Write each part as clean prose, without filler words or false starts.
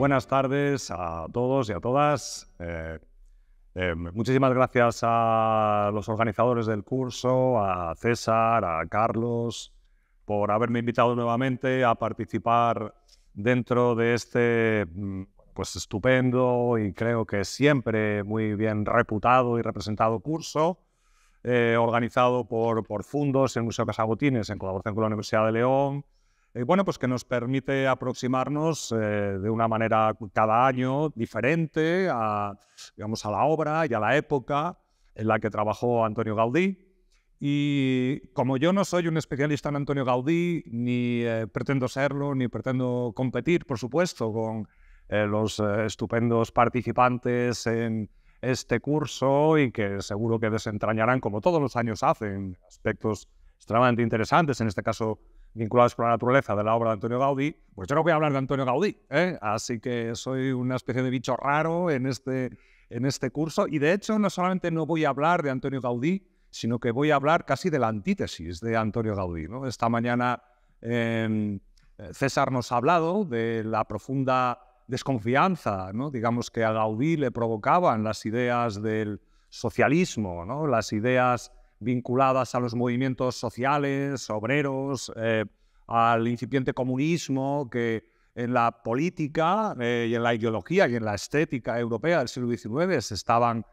Buenas tardes a todos y a todas. Muchísimas gracias a los organizadores del curso, a César, a Carlos, por haberme invitado nuevamente a participar dentro de este pues estupendo y creo que siempre muy bien reputado y representado curso, organizado por Fundos, el Museo Casagotines, en colaboración con la Universidad de León. Bueno, pues que nos permite aproximarnos de una manera cada año diferente digamos, a la obra y a la época en la que trabajó Antonio Gaudí. Y como yo no soy un especialista en Antonio Gaudí, ni pretendo serlo, ni pretendo competir, por supuesto, con los estupendos participantes en este curso y que seguro que desentrañarán, como todos los años hacen, aspectos extremadamente interesantes, en este caso vinculados con la naturaleza de la obra de Antonio Gaudí, pues yo no voy a hablar de Antonio Gaudí, así que soy una especie de bicho raro en este curso y de hecho no solamente no voy a hablar de Antonio Gaudí, sino que voy a hablar casi de la antítesis de Antonio Gaudí, ¿no? Esta mañana César nos ha hablado de la profunda desconfianza, ¿no? Digamos, que a Gaudí le provocaban las ideas del socialismo, ¿no? Las ideas vinculadas a los movimientos sociales, obreros, al incipiente comunismo que en la política y en la ideología y en la estética europea del siglo XIX se estaban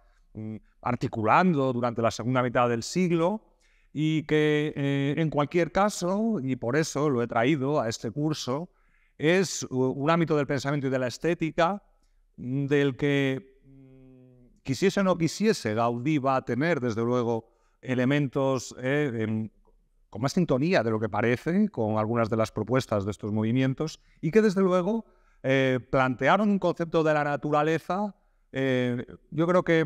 articulando durante la segunda mitad del siglo y que en cualquier caso, y por eso lo he traído a este curso, es un ámbito del pensamiento y de la estética del que quisiese o no quisiese, Gaudí va a tener desde luego elementos con más sintonía de lo que parece con algunas de las propuestas de estos movimientos y que desde luego plantearon un concepto de la naturaleza yo creo que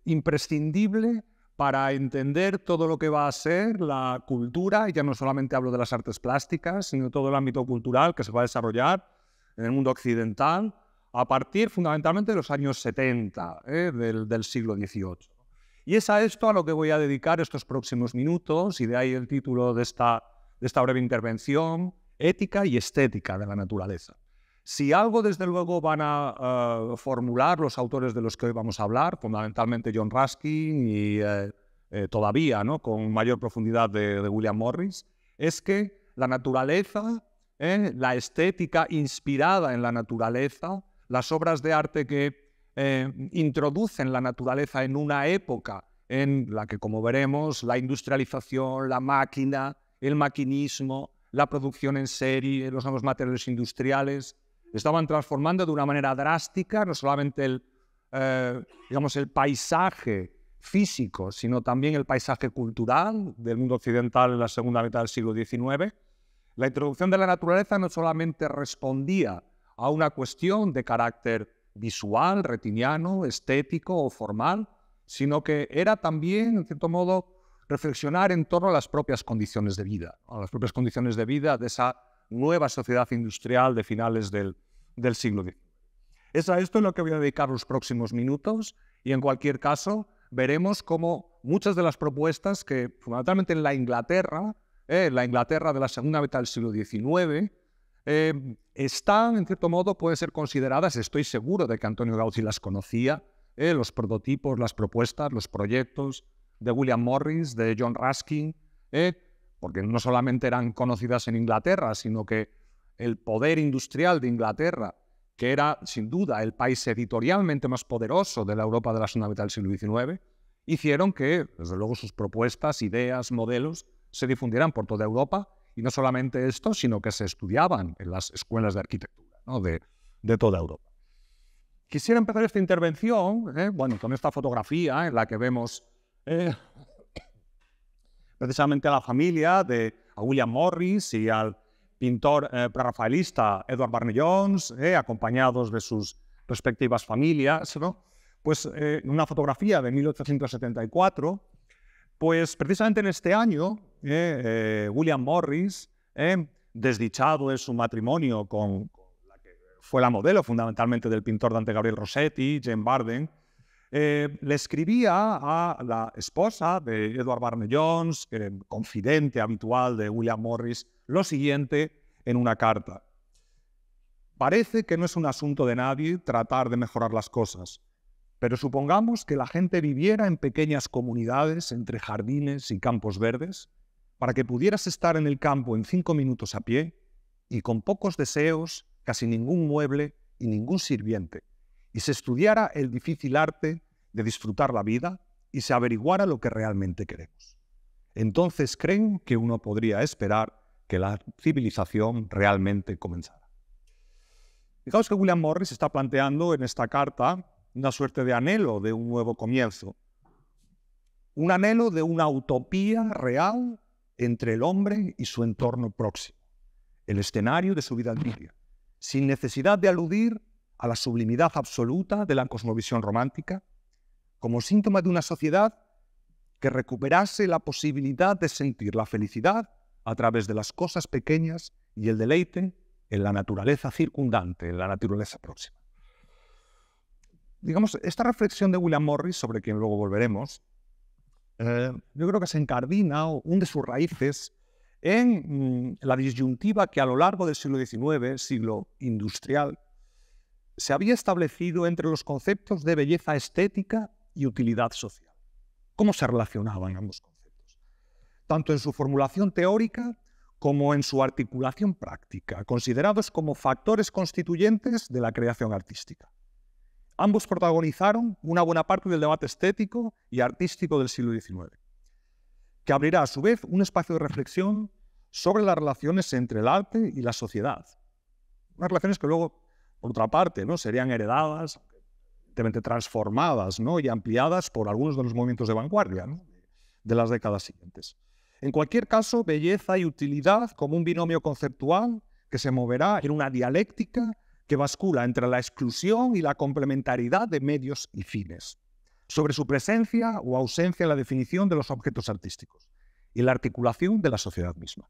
imprescindible para entender todo lo que va a ser la cultura, y ya no solamente hablo de las artes plásticas, sino todo el ámbito cultural que se va a desarrollar en el mundo occidental a partir fundamentalmente de los años 70 del siglo XVIII. Y es a esto a lo que voy a dedicar estos próximos minutos, y de ahí el título de esta breve intervención, Ética y Estética de la Naturaleza. Si algo, desde luego, van a formular los autores de los que hoy vamos a hablar, fundamentalmente John Ruskin y todavía, ¿no?, con mayor profundidad de William Morris, es que la naturaleza, la estética inspirada en la naturaleza, las obras de arte que introducen la naturaleza en una época en la que, como veremos, la industrialización, la máquina, el maquinismo, la producción en serie, los nuevos materiales industriales, estaban transformando de una manera drástica no solamente el paisaje físico, sino también el paisaje cultural del mundo occidental en la segunda mitad del siglo XIX. La introducción de la naturaleza no solamente respondía a una cuestión de carácter visual, retiniano, estético o formal, sino que era también, en cierto modo, reflexionar en torno a las propias condiciones de vida, de esa nueva sociedad industrial de finales del siglo XIX. Es a esto en lo que voy a dedicar los próximos minutos y en cualquier caso veremos cómo muchas de las propuestas que fundamentalmente en la Inglaterra de la segunda mitad del siglo XIX, están, en cierto modo, pueden ser consideradas, estoy seguro de que Antonio Gaudí las conocía, los prototipos, las propuestas, los proyectos de William Morris, de John Ruskin, porque no solamente eran conocidas en Inglaterra, sino que el poder industrial de Inglaterra, que era sin duda el país editorialmente más poderoso de la Europa de la segunda mitad del siglo XIX, hicieron que, desde luego, sus propuestas, ideas, modelos, se difundieran por toda Europa, y no solamente esto, sino que se estudiaban en las escuelas de arquitectura, ¿no?, de toda Europa. Quisiera empezar esta intervención con esta fotografía en la que vemos precisamente a la familia a William Morris y al pintor prerrafaelista Edward Burne-Jones, acompañados de sus respectivas familias, ¿no? Pues en una fotografía de 1874, pues precisamente en este año, William Morris, desdichado de su matrimonio con la que fue la modelo fundamentalmente del pintor Dante Gabriel Rossetti, Jane Burden, le escribía a la esposa de Edward Burne-Jones, confidente habitual de William Morris, lo siguiente en una carta. Parece que no es un asunto de nadie tratar de mejorar las cosas, pero supongamos que la gente viviera en pequeñas comunidades entre jardines y campos verdes, para que pudieras estar en el campo en 5 minutos a pie y con pocos deseos, casi ningún mueble y ningún sirviente, y se estudiara el difícil arte de disfrutar la vida y se averiguara lo que realmente queremos. Entonces creen que uno podría esperar que la civilización realmente comenzara. Fijaos que William Morris está planteando en esta carta una suerte de anhelo de un nuevo comienzo, un anhelo de una utopía real entre el hombre y su entorno próximo, el escenario de su vida limpia, sin necesidad de aludir a la sublimidad absoluta de la cosmovisión romántica, como síntoma de una sociedad que recuperase la posibilidad de sentir la felicidad a través de las cosas pequeñas y el deleite en la naturaleza circundante, en la naturaleza próxima. Digamos, esta reflexión de William Morris, sobre quien luego volveremos, yo creo que se encardina o hunde sus raíces en la disyuntiva que a lo largo del siglo XIX, siglo industrial, se había establecido entre los conceptos de belleza estética y utilidad social. ¿Cómo se relacionaban ambos conceptos? Tanto en su formulación teórica como en su articulación práctica, considerados como factores constituyentes de la creación artística. Ambos protagonizaron una buena parte del debate estético y artístico del siglo XIX, que abrirá a su vez un espacio de reflexión sobre las relaciones entre el arte y la sociedad. Unas relaciones que luego, por otra parte, ¿no?, serían heredadas, evidentemente transformadas, ¿no?, y ampliadas por algunos de los movimientos de vanguardia, ¿no?, de las décadas siguientes. En cualquier caso, belleza y utilidad como un binomio conceptual que se moverá en una dialéctica que bascula entre la exclusión y la complementariedad de medios y fines, sobre su presencia o ausencia en la definición de los objetos artísticos y la articulación de la sociedad misma.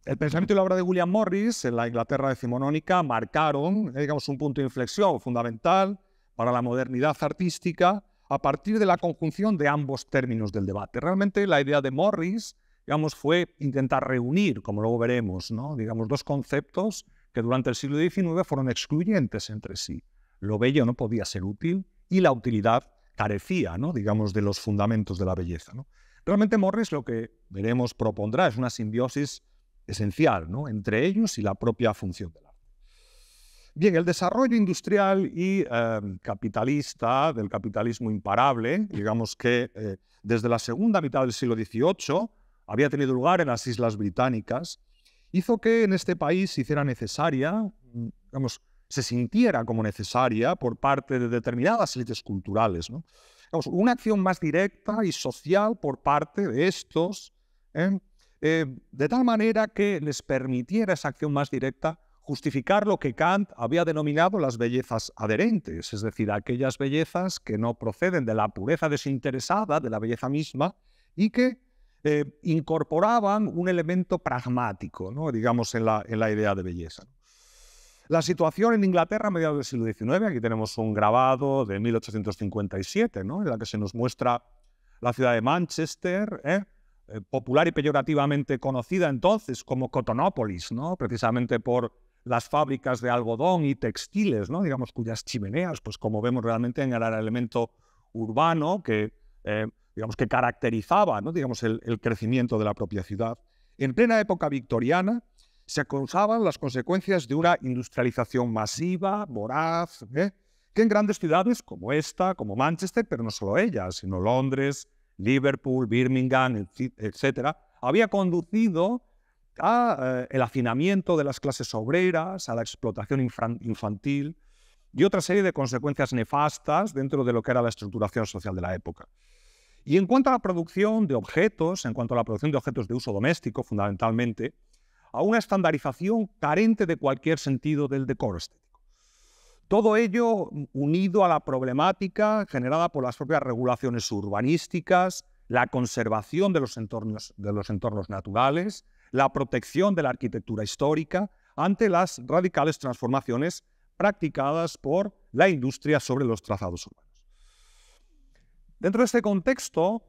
El pensamiento y la obra de William Morris en la Inglaterra decimonónica marcaron, digamos, un punto de inflexión fundamental para la modernidad artística a partir de la conjunción de ambos términos del debate. Realmente la idea de Morris, digamos, fue intentar reunir, como luego veremos, ¿no?, digamos, dos conceptos que durante el siglo XIX fueron excluyentes entre sí. Lo bello no podía ser útil y la utilidad carecía, ¿no?, digamos, de los fundamentos de la belleza, ¿no? Realmente Morris lo que veremos propondrá es una simbiosis esencial, ¿no?, entre ellos y la propia función del arte. Bien, el desarrollo industrial y capitalista, del capitalismo imparable, digamos que desde la segunda mitad del siglo XVIII había tenido lugar en las Islas Británicas, hizo que en este país se hiciera necesaria, digamos, se sintiera como necesaria por parte de determinadas élites culturales, ¿no?, digamos, una acción más directa y social por parte de estos, de tal manera que les permitiera esa acción más directa justificar lo que Kant había denominado las bellezas adherentes, es decir, aquellas bellezas que no proceden de la pureza desinteresada de la belleza misma y que incorporaban un elemento pragmático, ¿no?, digamos, en la idea de belleza. La situación en Inglaterra a mediados del siglo XIX, aquí tenemos un grabado de 1857, ¿no?, en la que se nos muestra la ciudad de Manchester, popular y peyorativamente conocida entonces como Cotonópolis, ¿no?, precisamente por las fábricas de algodón y textiles, ¿no?, digamos, cuyas chimeneas, pues como vemos realmente en el elemento urbano que, digamos, que caracterizaba, ¿no?, digamos, el crecimiento de la propia ciudad. En plena época victoriana se acusaban las consecuencias de una industrialización masiva, voraz, que en grandes ciudades como esta, como Manchester, pero no solo ellas, sino Londres, Liverpool, Birmingham, etc., había conducido al hacinamiento de las clases obreras, a la explotación infantil y otra serie de consecuencias nefastas dentro de lo que era la estructuración social de la época. Y en cuanto a la producción de objetos, en cuanto a la producción de objetos de uso doméstico, fundamentalmente, a una estandarización carente de cualquier sentido del decoro estético. Todo ello unido a la problemática generada por las propias regulaciones urbanísticas, la conservación de los entornos naturales, la protección de la arquitectura histórica ante las radicales transformaciones practicadas por la industria sobre los trazados urbanos. Dentro de este contexto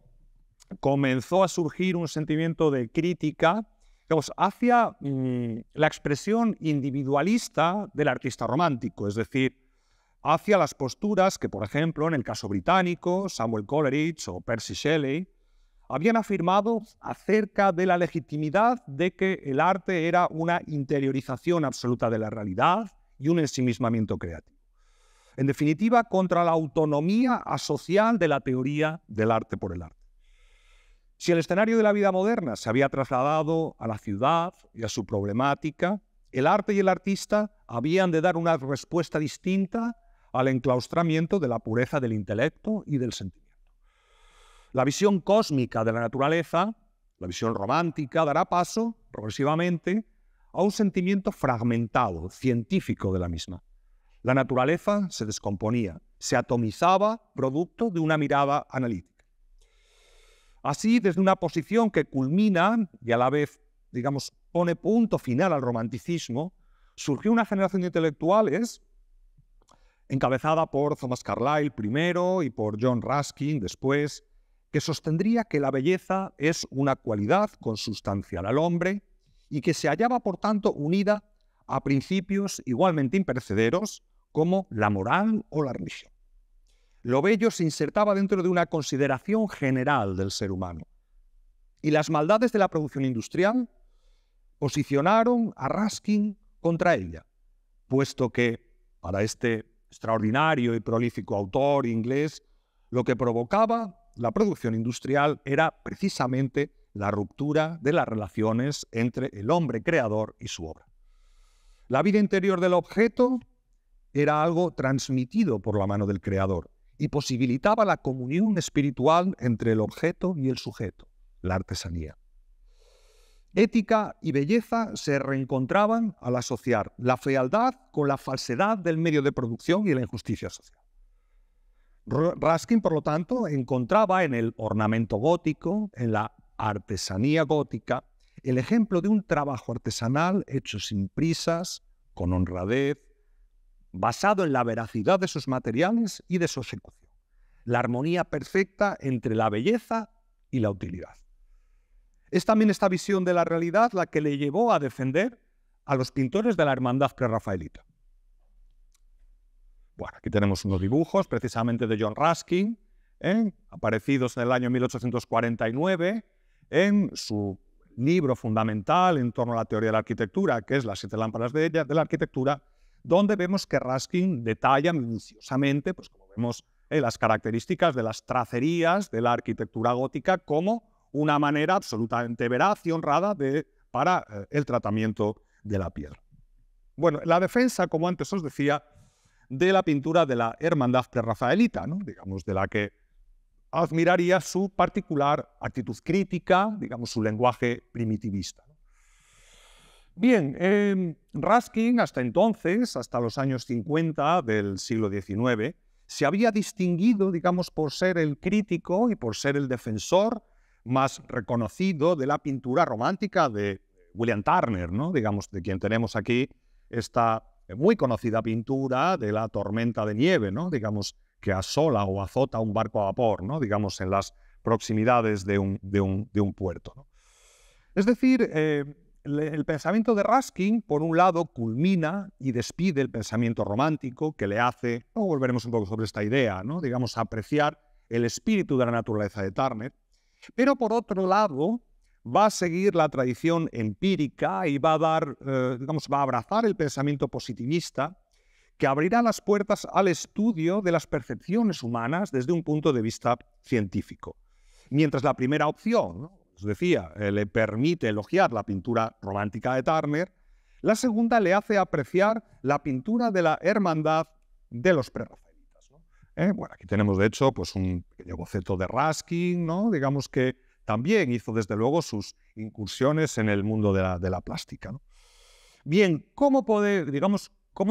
comenzó a surgir un sentimiento de crítica digamos, hacia la expresión individualista del artista romántico, es decir, hacia las posturas que, por ejemplo, en el caso británico, Samuel Coleridge o Percy Shelley habían afirmado acerca de la legitimidad de que el arte era una interiorización absoluta de la realidad y un ensimismamiento creativo. En definitiva, contra la autonomía asocial de la teoría del arte por el arte. Si el escenario de la vida moderna se había trasladado a la ciudad y a su problemática, el arte y el artista habían de dar una respuesta distinta al enclaustramiento de la pureza del intelecto y del sentimiento. La visión cósmica de la naturaleza, la visión romántica, dará paso progresivamente a un sentimiento fragmentado, científico de la misma. La naturaleza se descomponía, se atomizaba producto de una mirada analítica. Así, desde una posición que culmina y a la vez, digamos, pone punto final al romanticismo, surgió una generación de intelectuales encabezada por Thomas Carlyle primero y por John Ruskin después, que sostendría que la belleza es una cualidad consustancial al hombre y que se hallaba, por tanto, unida a principios igualmente imperecederos como la moral o la religión. Lo bello se insertaba dentro de una consideración general del ser humano. Y las maldades de la producción industrial posicionaron a Ruskin contra ella, puesto que para este extraordinario y prolífico autor inglés, lo que provocaba la producción industrial era precisamente la ruptura de las relaciones entre el hombre creador y su obra. La vida interior del objeto era algo transmitido por la mano del creador y posibilitaba la comunión espiritual entre el objeto y el sujeto, la artesanía. Ética y belleza se reencontraban al asociar la fealdad con la falsedad del medio de producción y la injusticia social. Ruskin, por lo tanto, encontraba en el ornamento gótico, en la artesanía gótica, el ejemplo de un trabajo artesanal hecho sin prisas, con honradez, basado en la veracidad de sus materiales y de su ejecución. La armonía perfecta entre la belleza y la utilidad. Es también esta visión de la realidad la que le llevó a defender a los pintores de la hermandad prerrafaelita. Bueno, aquí tenemos unos dibujos precisamente de John Ruskin, aparecidos en el año 1849, en su libro fundamental en torno a la teoría de la arquitectura, que es Las 7 lámparas de la arquitectura, donde vemos que Ruskin detalla minuciosamente, pues como vemos, las características de las tracerías de la arquitectura gótica como una manera absolutamente veraz y honrada para el tratamiento de la piedra. Bueno, la defensa, como antes os decía, de la pintura de la hermandad prerrafaelita, ¿no? Digamos, de la que admiraría su particular actitud crítica, digamos, su lenguaje primitivista. Bien, Ruskin hasta entonces, hasta los años 50 del siglo XIX, se había distinguido, digamos, por ser el crítico y por ser el defensor más reconocido de la pintura romántica de William Turner, ¿no? Digamos, de quien tenemos aquí esta muy conocida pintura de la tormenta de nieve, ¿no? Digamos, que asola o azota un barco a vapor, ¿no? Digamos, en las proximidades de un puerto, ¿no? Es decir, el pensamiento de Ruskin, por un lado, culmina y despide el pensamiento romántico que le hace, luego volveremos un poco sobre esta idea, ¿no? Digamos, apreciar el espíritu de la naturaleza de Turner, pero por otro lado, va a seguir la tradición empírica y va a dar, va a abrazar el pensamiento positivista que abrirá las puertas al estudio de las percepciones humanas desde un punto de vista científico. Mientras la primera opción, ¿no? Os decía, le permite elogiar la pintura romántica de Turner, la segunda le hace apreciar la pintura de la hermandad de los prerrafaelitas, ¿no? Bueno, aquí tenemos de hecho pues, un pequeño boceto de Ruskin, ¿no? Digamos que también hizo desde luego sus incursiones en el mundo de la plástica, ¿no? Bien, ¿cómo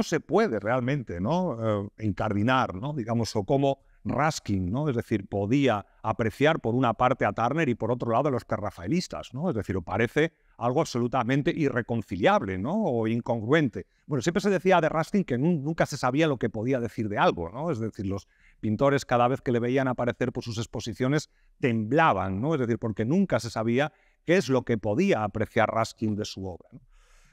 se puede realmente, ¿no? Incardinar, ¿no? Digamos, o cómo Ruskin, ¿no? Es decir, podía apreciar por una parte a Turner y por otro lado a los prerrafaelistas, ¿no? Es decir, parece algo absolutamente irreconciliable, ¿no? O incongruente. Bueno, siempre se decía de Ruskin que nunca se sabía lo que podía decir de algo, ¿no? Es decir, los pintores cada vez que le veían aparecer por sus exposiciones temblaban, ¿no? Es decir, porque nunca se sabía qué es lo que podía apreciar Ruskin de su obra, ¿no?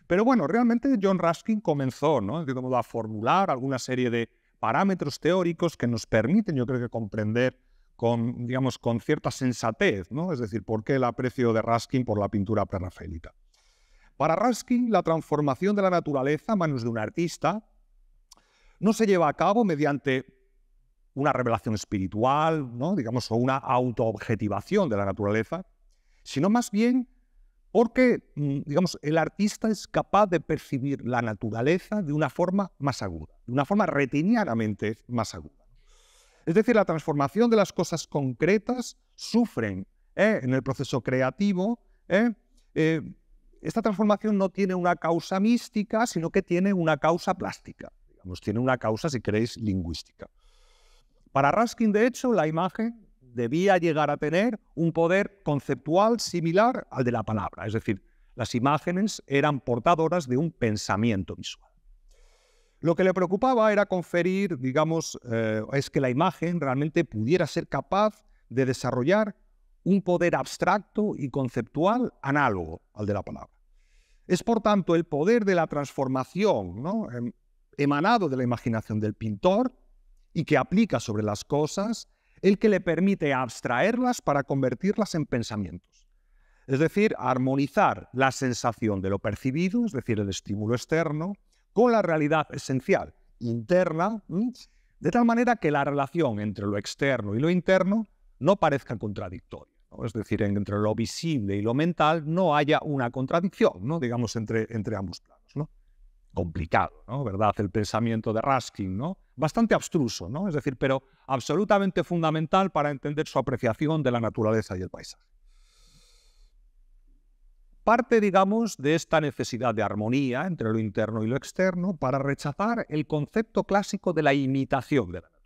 Pero bueno, realmente John Ruskin comenzó, ¿no?, de modo a formular alguna serie de parámetros teóricos que nos permiten, yo creo que, comprender con, digamos, con cierta sensatez, ¿no?, es decir, por qué el aprecio de Ruskin por la pintura prerrafaelita. Para Ruskin, la transformación de la naturaleza a manos de un artista no se lleva a cabo mediante una revelación espiritual, ¿no?, digamos, o una autoobjetivación de la naturaleza, sino más bien porque, digamos, el artista es capaz de percibir la naturaleza de una forma más aguda, de una forma retinianamente más aguda. Es decir, la transformación de las cosas concretas sufren en el proceso creativo. Esta transformación no tiene una causa mística, sino que tiene una causa plástica, digamos, tiene una causa, si queréis, lingüística. Para Ruskin, de hecho, la imagen debía llegar a tener un poder conceptual similar al de la palabra. Es decir, las imágenes eran portadoras de un pensamiento visual. Lo que le preocupaba era conferir, digamos, es que la imagen realmente pudiera ser capaz de desarrollar un poder abstracto y conceptual análogo al de la palabra. Es, por tanto, el poder de la transformación, ¿no?, emanado de la imaginación del pintor y que aplica sobre las cosas, el que le permite abstraerlas para convertirlas en pensamientos. Es decir, armonizar la sensación de lo percibido, es decir, el estímulo externo, con la realidad esencial, interna, de tal manera que la relación entre lo externo y lo interno no parezca contradictoria, ¿no? Es decir, entre lo visible y lo mental no haya una contradicción, ¿no?, digamos, entre ambos planos, ¿no? Complicado, ¿no?, ¿verdad?, el pensamiento de Ruskin, ¿no?, bastante abstruso, ¿no?, es decir, pero absolutamente fundamental para entender su apreciación de la naturaleza y el paisaje. Parte, digamos, de esta necesidad de armonía entre lo interno y lo externo para rechazar el concepto clásico de la imitación de la naturaleza.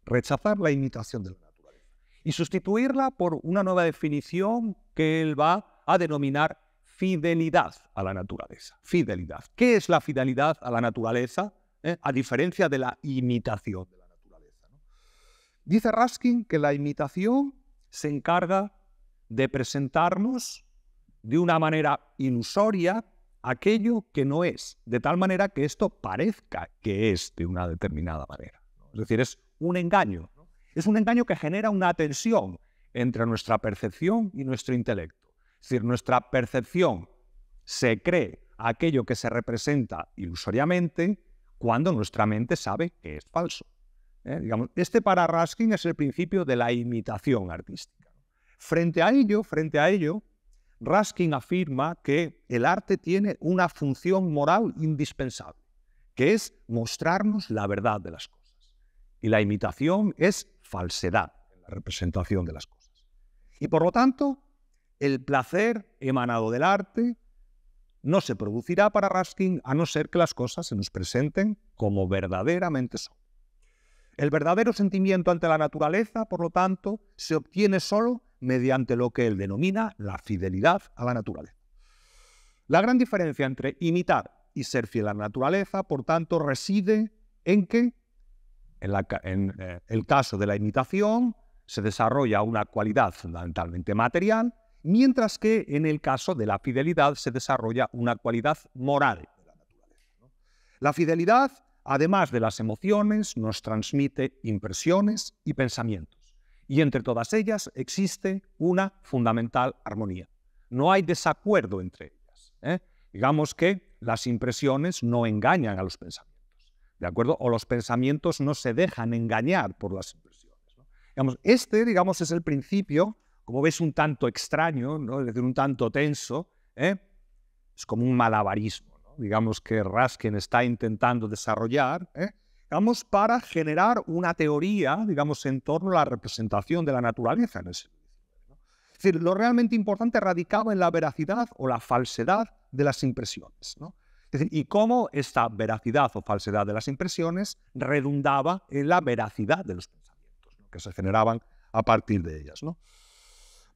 Rechazar la imitación de la naturaleza y sustituirla por una nueva definición que él va a denominar fidelidad a la naturaleza. Fidelidad. ¿Qué es la fidelidad a la naturaleza? A diferencia de la imitación de la naturaleza, ¿no? Dice Ruskin que la imitación se encarga de presentarnos de una manera ilusoria aquello que no es, de tal manera que esto parezca que es de una determinada manera, ¿no? Es decir, es un engaño, ¿no? Es un engaño que genera una tensión entre nuestra percepción y nuestro intelecto. Es decir, nuestra percepción se cree aquello que se representa ilusoriamente cuando nuestra mente sabe que es falso. Digamos, este para Ruskin es el principio de la imitación artística. Frente a ello, Ruskin afirma que el arte tiene una función moral indispensable, que es mostrarnos la verdad de las cosas. Y la imitación es falsedad en la representación de las cosas. Y por lo tanto, el placer emanado del arte no se producirá para Ruskin a no ser que las cosas se nos presenten como verdaderamente son. El verdadero sentimiento ante la naturaleza, por lo tanto, se obtiene solo mediante lo que él denomina la fidelidad a la naturaleza. La gran diferencia entre imitar y ser fiel a la naturaleza, por tanto, reside en que, en el caso de la imitación, se desarrolla una cualidad fundamentalmente material, mientras que en el caso de la fidelidad se desarrolla una cualidad moral de la naturaleza, ¿no? La fidelidad, además de las emociones, nos transmite impresiones y pensamientos. Y entre todas ellas existe una fundamental armonía. No hay desacuerdo entre ellas, Digamos que las impresiones no engañan a los pensamientos, ¿de acuerdo? O los pensamientos no se dejan engañar por las impresiones, ¿no? Digamos, es el principio, como ves, un tanto extraño, ¿no?, es decir, un tanto tenso, es como un malabarismo, ¿no?, digamos, que Ruskin está intentando desarrollar, digamos, para generar una teoría, digamos, en torno a la representación de la naturaleza en el siglo XIX, ¿no? Es decir, lo realmente importante radicaba en la veracidad o la falsedad de las impresiones, ¿no? Es decir, y cómo esta veracidad o falsedad de las impresiones redundaba en la veracidad de los pensamientos, ¿no?, que se generaban a partir de ellas, ¿no?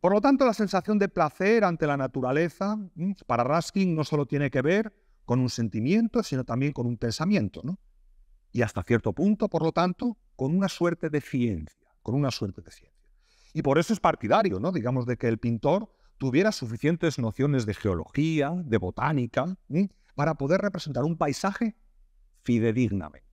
Por lo tanto, la sensación de placer ante la naturaleza, para Ruskin, no solo tiene que ver con un sentimiento, sino también con un pensamiento, ¿no? Y hasta cierto punto, por lo tanto, con una suerte de ciencia, Y por eso es partidario, ¿no?, digamos, de que el pintor tuviera suficientes nociones de geología, de botánica, para poder representar un paisaje fidedignamente.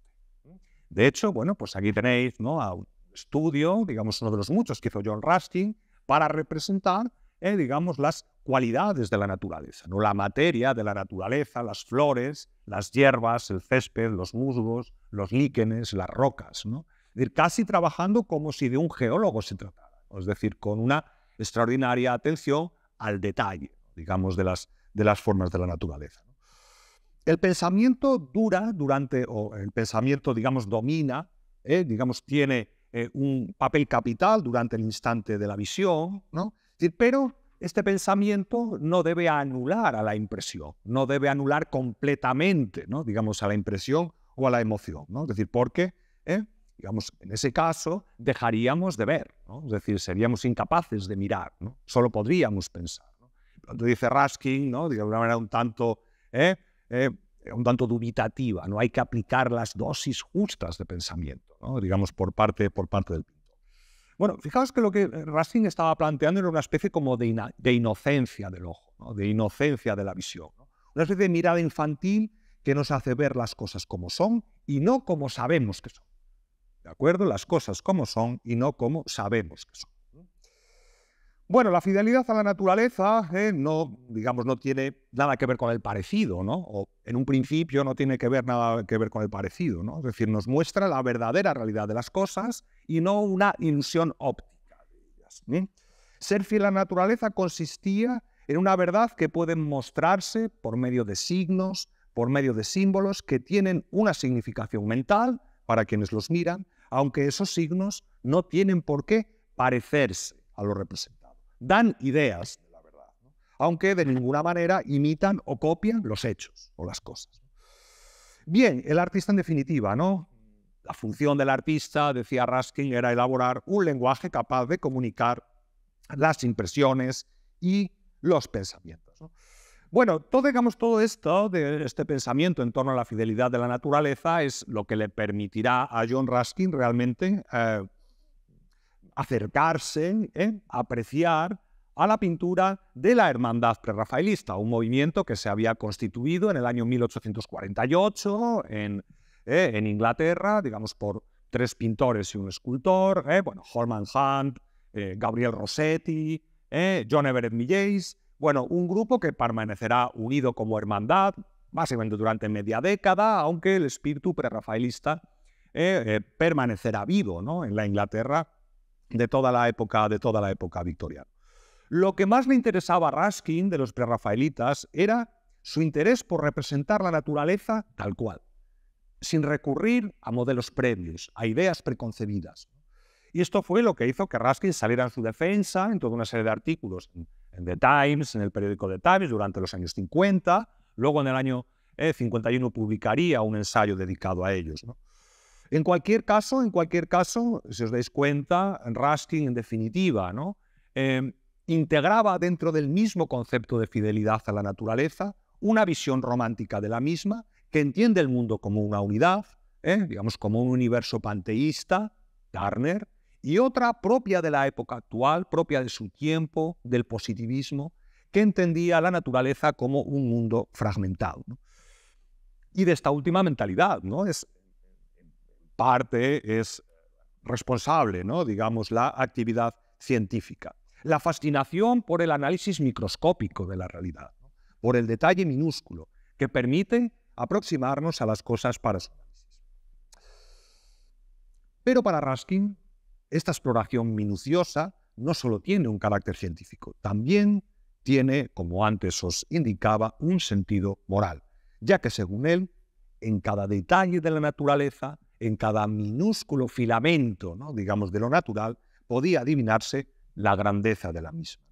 De hecho, bueno, pues aquí tenéis, ¿no?, a un estudio, digamos, uno de los muchos que hizo John Ruskin para representar, digamos, las cualidades de la naturaleza, ¿no?, la materia de la naturaleza, las flores, las hierbas, el césped, los musgos, los líquenes, las rocas, ¿no? Es decir, casi trabajando como si de un geólogo se tratara, ¿no? Es decir, con una extraordinaria atención al detalle, digamos, de las formas de la naturaleza, ¿no? El pensamiento el pensamiento, digamos, domina, digamos, tiene un papel capital durante el instante de la visión, ¿no? Es decir, pero este pensamiento no debe anular a la impresión, no debe anular completamente, ¿no?, digamos, a la impresión o a la emoción, ¿no? Es decir, porque, digamos, en ese caso dejaríamos de ver, ¿no? Es decir, seríamos incapaces de mirar, ¿no? Solo podríamos pensar, ¿no? Pronto dice Ruskin, ¿no?, de una manera un tanto dubitativa, ¿no? Hay que aplicar las dosis justas de pensamiento, ¿no?, digamos, por parte del pintor. Bueno, fijaos que lo que Ruskin estaba planteando era una especie como de inocencia del ojo, ¿no?, de inocencia de la visión, ¿no? Una especie de mirada infantil que nos hace ver las cosas como son y no como sabemos que son. ¿De acuerdo? Las cosas como son y no como sabemos que son. Bueno, la fidelidad a la naturaleza no tiene nada que ver con el parecido, ¿no? O en un principio no tiene nada que ver con el parecido, ¿no? Es decir, nos muestra la verdadera realidad de las cosas y no una ilusión óptica de ellas, ¿sí? Ser fiel a la naturaleza consistía en una verdad que puede mostrarse por medio de signos, por medio de símbolos que tienen una significación mental para quienes los miran, aunque esos signos no tienen por qué parecerse a lo representado. Dan ideas de la verdad, ¿no?, aunque de ninguna manera imitan o copian los hechos o las cosas. Bien, el artista en definitiva, ¿no? La función del artista, decía Ruskin, era elaborar un lenguaje capaz de comunicar las impresiones y los pensamientos, ¿no? Bueno, todo esto de este pensamiento en torno a la fidelidad de la naturaleza es lo que le permitirá a John Ruskin realmente acercarse, apreciar a la pintura de la Hermandad prerrafaelista, un movimiento que se había constituido en el año 1848 en Inglaterra, digamos, por 3 pintores y un escultor, bueno, Holman Hunt, Gabriel Rossetti, John Everett Millais, bueno, un grupo que permanecerá unido como hermandad, básicamente durante media década, aunque el espíritu prerrafaelista permanecerá vivo, ¿no?, en la Inglaterra de toda la época victoriana. Lo que más le interesaba a Ruskin de los prerrafaelitas era su interés por representar la naturaleza tal cual, sin recurrir a modelos previos, a ideas preconcebidas. Y esto fue lo que hizo que Ruskin saliera en su defensa en toda una serie de artículos en The Times, en el periódico The Times, durante los años 50. Luego, en el año 51, publicaría un ensayo dedicado a ellos, ¿no? En cualquier caso, si os dais cuenta, Ruskin, en definitiva, ¿no?, integraba dentro del mismo concepto de fidelidad a la naturaleza una visión romántica de la misma, que entiende el mundo como una unidad, digamos, como un universo panteísta, Turner, y otra propia de la época actual, propia de su tiempo, del positivismo, que entendía la naturaleza como un mundo fragmentado, ¿no? Y de esta última mentalidad, ¿no?, parte es responsable, ¿no?, digamos, la actividad científica. La fascinación por el análisis microscópico de la realidad, ¿no?, por el detalle minúsculo, que permite aproximarnos a las cosas para su análisis. Pero para Ruskin, esta exploración minuciosa no solo tiene un carácter científico, también tiene, como antes os indicaba, un sentido moral, ya que según él, en cada detalle de la naturaleza, en cada minúsculo filamento, ¿no?, digamos, de lo natural, podía adivinarse la grandeza de la misma.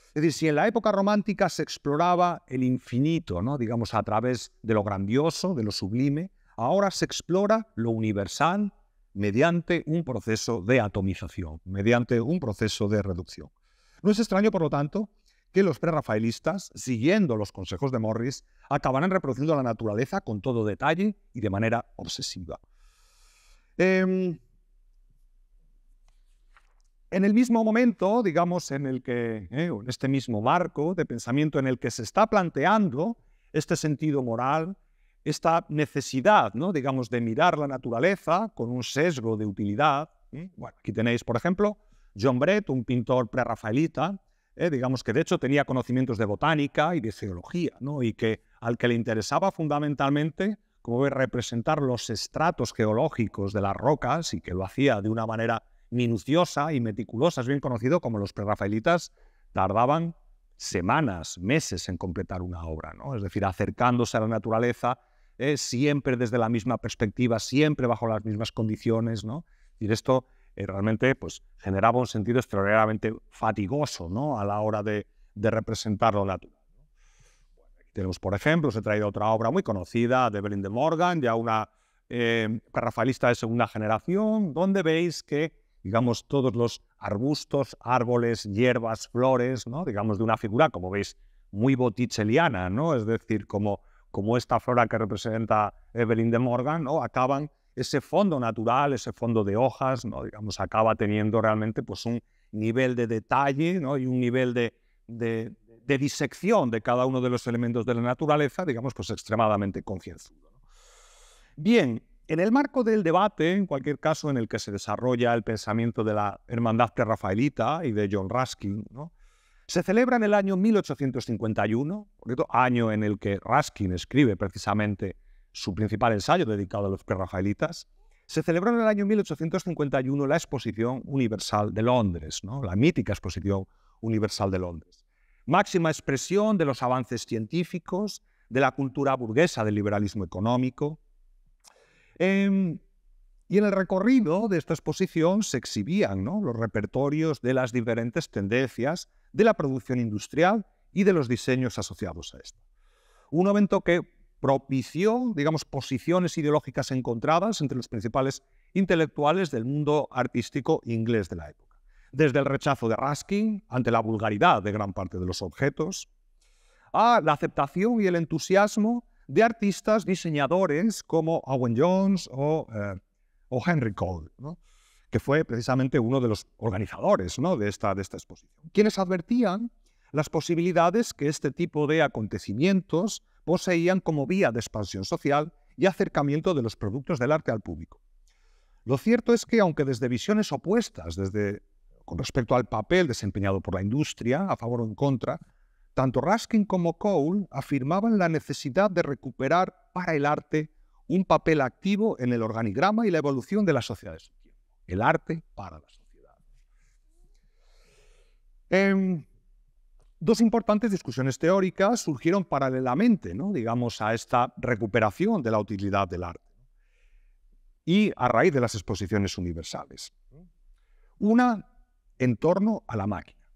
Es decir, si en la época romántica se exploraba el infinito, ¿no?, digamos, a través de lo grandioso, de lo sublime, ahora se explora lo universal mediante un proceso de atomización, mediante un proceso de reducción. No es extraño, por lo tanto, que los prerrafaelistas, siguiendo los consejos de Morris, acabaran reproduciendo la naturaleza con todo detalle y de manera obsesiva. En el mismo momento, digamos, en este mismo marco de pensamiento en el que se está planteando este sentido moral, esta necesidad, ¿no?, digamos, de mirar la naturaleza con un sesgo de utilidad. Bueno, aquí tenéis, por ejemplo, John Brett, un pintor prerrafaelita, digamos que de hecho tenía conocimientos de botánica y de geología, ¿no?, y al que le interesaba fundamentalmente como representar los estratos geológicos de las rocas, y que lo hacía de una manera minuciosa y meticulosa. Es bien conocido como los prerrafaelitas tardaban semanas, meses en completar una obra, ¿no? Es decir, acercándose a la naturaleza, siempre desde la misma perspectiva, siempre bajo las mismas condiciones, ¿no? Y esto realmente pues, generaba un sentido extraordinariamente fatigoso, ¿no?, a la hora de representar lo natural. Bueno, aquí tenemos, por ejemplo, os he traído otra obra muy conocida de Evelyn de Morgan, ya una prerrafaelista de segunda generación, donde veis que, digamos, todos los arbustos, árboles, hierbas, flores, ¿no?, digamos, de una figura, como veis, muy botticelliana, ¿no?, es decir, como esta flora que representa Evelyn de Morgan, ¿no?, acaban ese fondo natural, ese fondo de hojas, ¿no?, digamos, acaba teniendo realmente pues, un nivel de detalle, ¿no?, y un nivel de disección de cada uno de los elementos de la naturaleza, digamos, pues extremadamente concienzudo, ¿no? Bien, en el marco del debate, en cualquier caso, en el que se desarrolla el pensamiento de la hermandad prerrafaelita y de John Ruskin, ¿no?, se celebra en el año 1851, año en el que Ruskin escribe precisamente su principal ensayo dedicado a los prerrafaelitas. Se celebró en el año 1851 la Exposición Universal de Londres, ¿no?, la mítica Exposición Universal de Londres. Máxima expresión de los avances científicos, de la cultura burguesa del liberalismo económico. Y en el recorrido de esta exposición se exhibían, ¿no?, los repertorios de las diferentes tendencias de la producción industrial y de los diseños asociados a esta. Un evento que propició, digamos, posiciones ideológicas encontradas entre los principales intelectuales del mundo artístico inglés de la época. Desde el rechazo de Ruskin ante la vulgaridad de gran parte de los objetos, a la aceptación y el entusiasmo de artistas diseñadores como Owen Jones o Henry Cole, ¿no?, que fue precisamente uno de los organizadores, ¿no?, de esta exposición, quienes advertían las posibilidades que este tipo de acontecimientos poseían como vía de expansión social y acercamiento de los productos del arte al público. Lo cierto es que, aunque desde visiones opuestas con respecto al papel desempeñado por la industria, a favor o en contra, tanto Ruskin como Cole afirmaban la necesidad de recuperar para el arte un papel activo en el organigrama y la evolución de la sociedad de su tiempo. El arte para la sociedad. Dos importantes discusiones teóricas surgieron paralelamente, ¿no?, digamos, a esta recuperación de la utilidad del arte y a raíz de las exposiciones universales. Una en torno a la máquina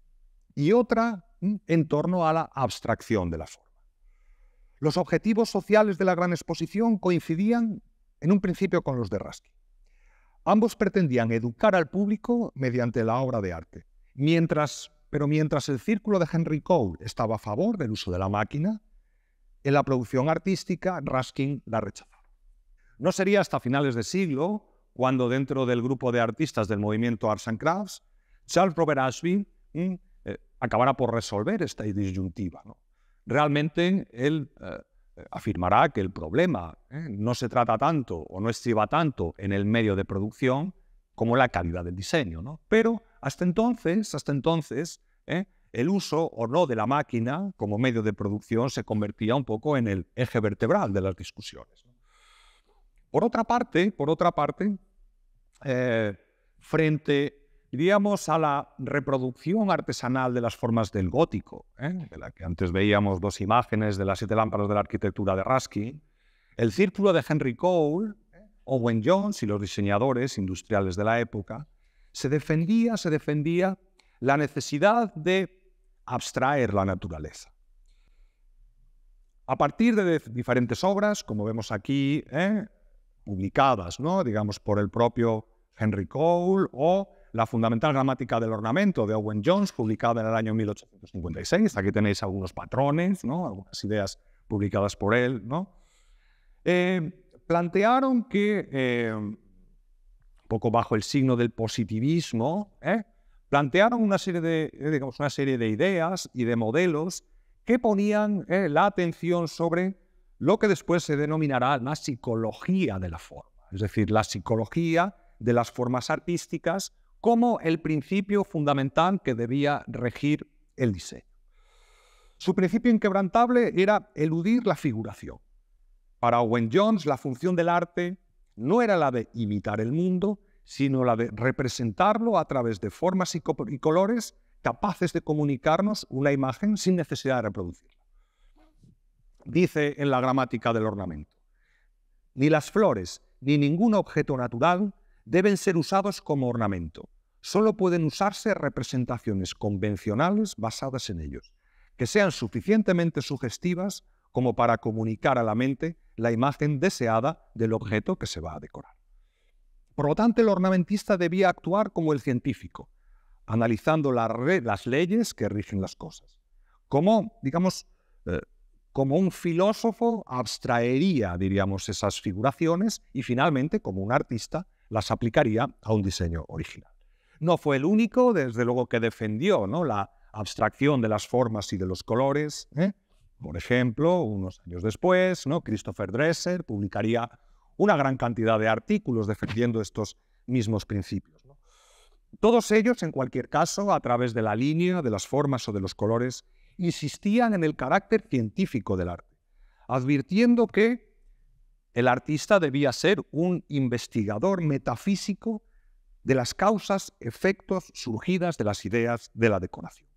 y otra en torno a la abstracción de la forma. Los objetivos sociales de la gran exposición coincidían en un principio con los de Ruskin. Ambos pretendían educar al público mediante la obra de arte, pero mientras el círculo de Henry Cole estaba a favor del uso de la máquina, en la producción artística Ruskin la rechazaba. No sería hasta finales de siglo cuando, dentro del grupo de artistas del movimiento Arts and Crafts, Charles Robert Ashby acabará por resolver esta disyuntiva, ¿no? Realmente él afirmará que el problema no se trata tanto o no estriba tanto en el medio de producción como en la calidad del diseño, ¿no? Pero hasta entonces, el uso o no de la máquina como medio de producción se convertía un poco en el eje vertebral de las discusiones, ¿no? Por otra parte, frente, diríamos, a la reproducción artesanal de las formas del gótico, de la que antes veíamos dos imágenes de las 7 lámparas de la arquitectura de Ruskin, el círculo de Henry Cole, Owen Jones y los diseñadores industriales de la época, se defendía la necesidad de abstraer la naturaleza. A partir de diferentes obras, como vemos aquí, publicadas, ¿no?, digamos, por el propio Henry Cole, o la fundamental gramática del ornamento de Owen Jones, publicada en el año 1856. Aquí tenéis algunos patrones, ¿no?, algunas ideas publicadas por él, ¿no? Plantearon que, un poco bajo el signo del positivismo, plantearon una serie de ideas y de modelos que ponían la atención sobre lo que después se denominará la psicología de la forma, es decir, la psicología de las formas artísticas como el principio fundamental que debía regir el diseño. Su principio inquebrantable era eludir la figuración. Para Owen Jones, la función del arte no era la de imitar el mundo, sino la de representarlo a través de formas y colores capaces de comunicarnos una imagen sin necesidad de reproducirla. Dice en la gramática del ornamento: ni las flores ni ningún objeto natural deben ser usados como ornamento. Solo pueden usarse representaciones convencionales basadas en ellos, que sean suficientemente sugestivas como para comunicar a la mente la imagen deseada del objeto que se va a decorar. Por lo tanto, el ornamentista debía actuar como el científico, analizando las leyes que rigen las cosas. Como un filósofo abstraería, diríamos, esas figuraciones y finalmente, como un artista, las aplicaría a un diseño original. No fue el único, desde luego, que defendió, ¿no?, la abstracción de las formas y de los colores. Por ejemplo, unos años después, ¿no?, Christopher Dresser publicaría una gran cantidad de artículos defendiendo estos mismos principios, ¿no? Todos ellos, en cualquier caso, a través de la línea, de las formas o de los colores, insistían en el carácter científico del arte, advirtiendo que el artista debía ser un investigador metafísico de las causas, efectos surgidas de las ideas de la decoración.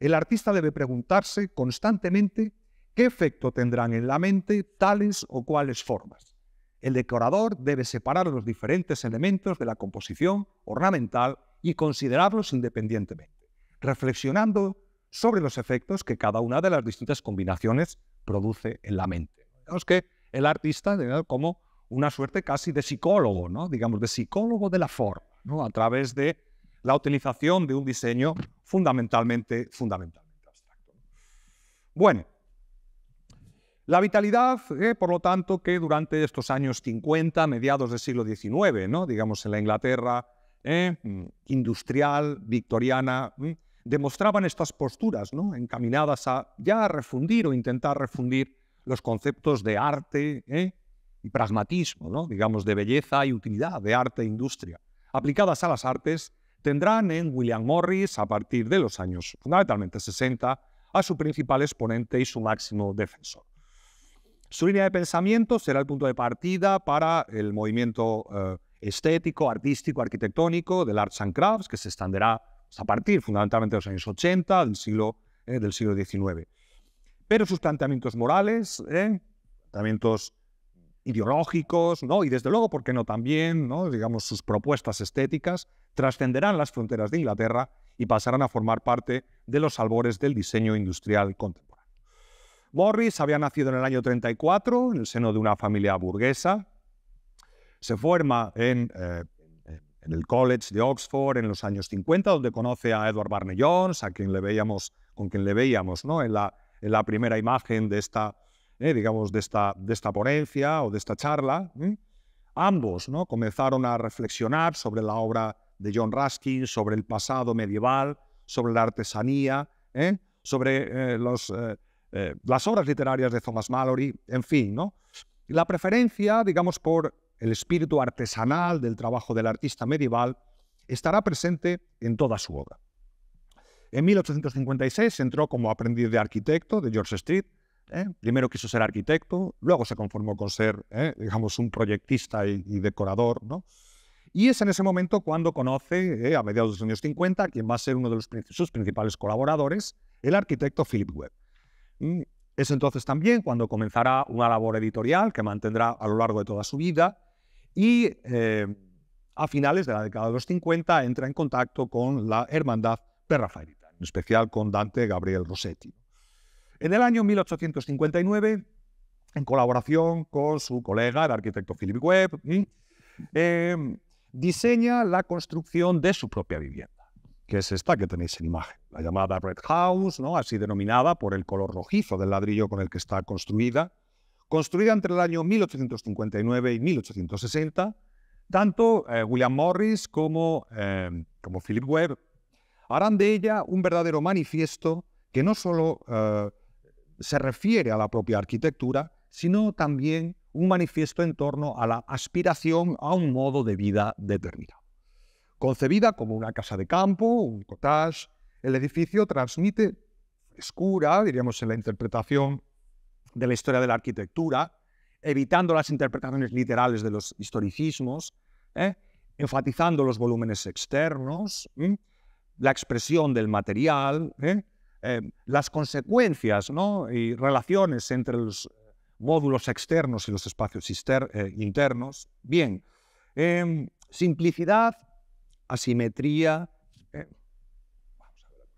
El artista debe preguntarse constantemente qué efecto tendrán en la mente tales o cuales formas. El decorador debe separar los diferentes elementos de la composición ornamental y considerarlos independientemente, reflexionando sobre los efectos que cada una de las distintas combinaciones produce en la mente. Digamos que el artista es como una suerte casi de psicólogo, ¿no?, digamos, de psicólogo de la forma, ¿no?, a través de la utilización de un diseño fundamentalmente abstracto. Bueno, la vitalidad, por lo tanto, que durante estos años 50, mediados del siglo XIX, ¿no?, digamos, en la Inglaterra industrial, victoriana, demostraban estas posturas, ¿no?, encaminadas a ya refundir o intentar refundir los conceptos de arte y pragmatismo, ¿no?, digamos, de belleza y utilidad, de arte e industria, aplicadas a las artes, tendrán en William Morris, a partir de los años fundamentalmente 60, a su principal exponente y su máximo defensor. Su línea de pensamiento será el punto de partida para el movimiento estético, artístico, arquitectónico del Arts and Crafts, que se extenderá a partir fundamentalmente de los años 80 del siglo XIX. Pero sus planteamientos morales, planteamientos ideológicos, ¿no?, y desde luego, ¿por qué no también, ¿no?, digamos, sus propuestas estéticas trascenderán las fronteras de Inglaterra y pasarán a formar parte de los albores del diseño industrial contemporáneo. Morris había nacido en el año 34 en el seno de una familia burguesa. Se forma en el College de Oxford en los años 50, donde conoce a Edward Barney Jones, con quien le veíamos, ¿no?, en la primera imagen de esta, digamos, de esta ponencia o de esta charla. Ambos, ¿no?, comenzaron a reflexionar sobre la obra de John Ruskin, sobre el pasado medieval, sobre la artesanía, sobre las obras literarias de Thomas Malory, en fin, ¿no? La preferencia, digamos, por el espíritu artesanal del trabajo del artista medieval estará presente en toda su obra. En 1856 entró como aprendiz de arquitecto de George Street. Primero quiso ser arquitecto, luego se conformó con ser, digamos, un proyectista y decorador, ¿no? Y es en ese momento cuando conoce, a mediados de los años 50, quien va a ser uno de sus principales colaboradores, el arquitecto Philip Webb. Es entonces también cuando comenzará una labor editorial que mantendrá a lo largo de toda su vida y a finales de la década de los 50 entra en contacto con la hermandad prerrafaelita, en especial con Dante Gabriel Rossetti. En el año 1859, en colaboración con su colega, el arquitecto Philip Webb, diseña la construcción de su propia vivienda, que es esta que tenéis en imagen, la llamada Red House, ¿no?, así denominada por el color rojizo del ladrillo con el que está construida entre el año 1859 y 1860. Tanto William Morris como Philip Webb harán de ella un verdadero manifiesto que no solo se refiere a la propia arquitectura, sino también un manifiesto en torno a la aspiración a un modo de vida determinado. Concebida como una casa de campo, un cottage, el edificio transmite frescura, diríamos, en la interpretación de la historia de la arquitectura, evitando las interpretaciones literales de los historicismos, enfatizando los volúmenes externos, la expresión del material, las consecuencias, ¿no?, y relaciones entre los módulos externos y los espacios internos. Bien, simplicidad, asimetría,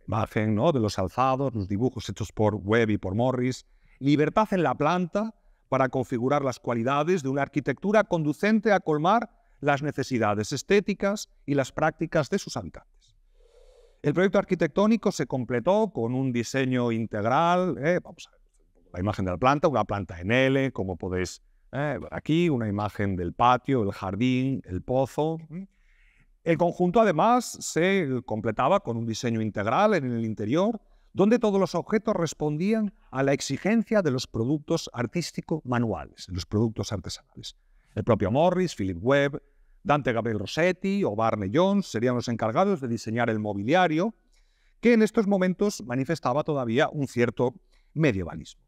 imagen, ¿no?, de los alzados, los dibujos hechos por Webb y por Morris, libertad en la planta para configurar las cualidades de una arquitectura conducente a colmar las necesidades estéticas y las prácticas de sus habitantes. El proyecto arquitectónico se completó con un diseño integral. Vamos a ver la imagen de la planta, una planta en L, como podéis ver aquí, una imagen del patio, el jardín, el pozo. El conjunto, además, se completaba con un diseño integral en el interior, donde todos los objetos respondían a la exigencia de los productos artísticos manuales, los productos artesanales. El propio Morris, Philip Webb, Dante Gabriel Rossetti o Barney Jones serían los encargados de diseñar el mobiliario, que en estos momentos manifestaba todavía un cierto medievalismo.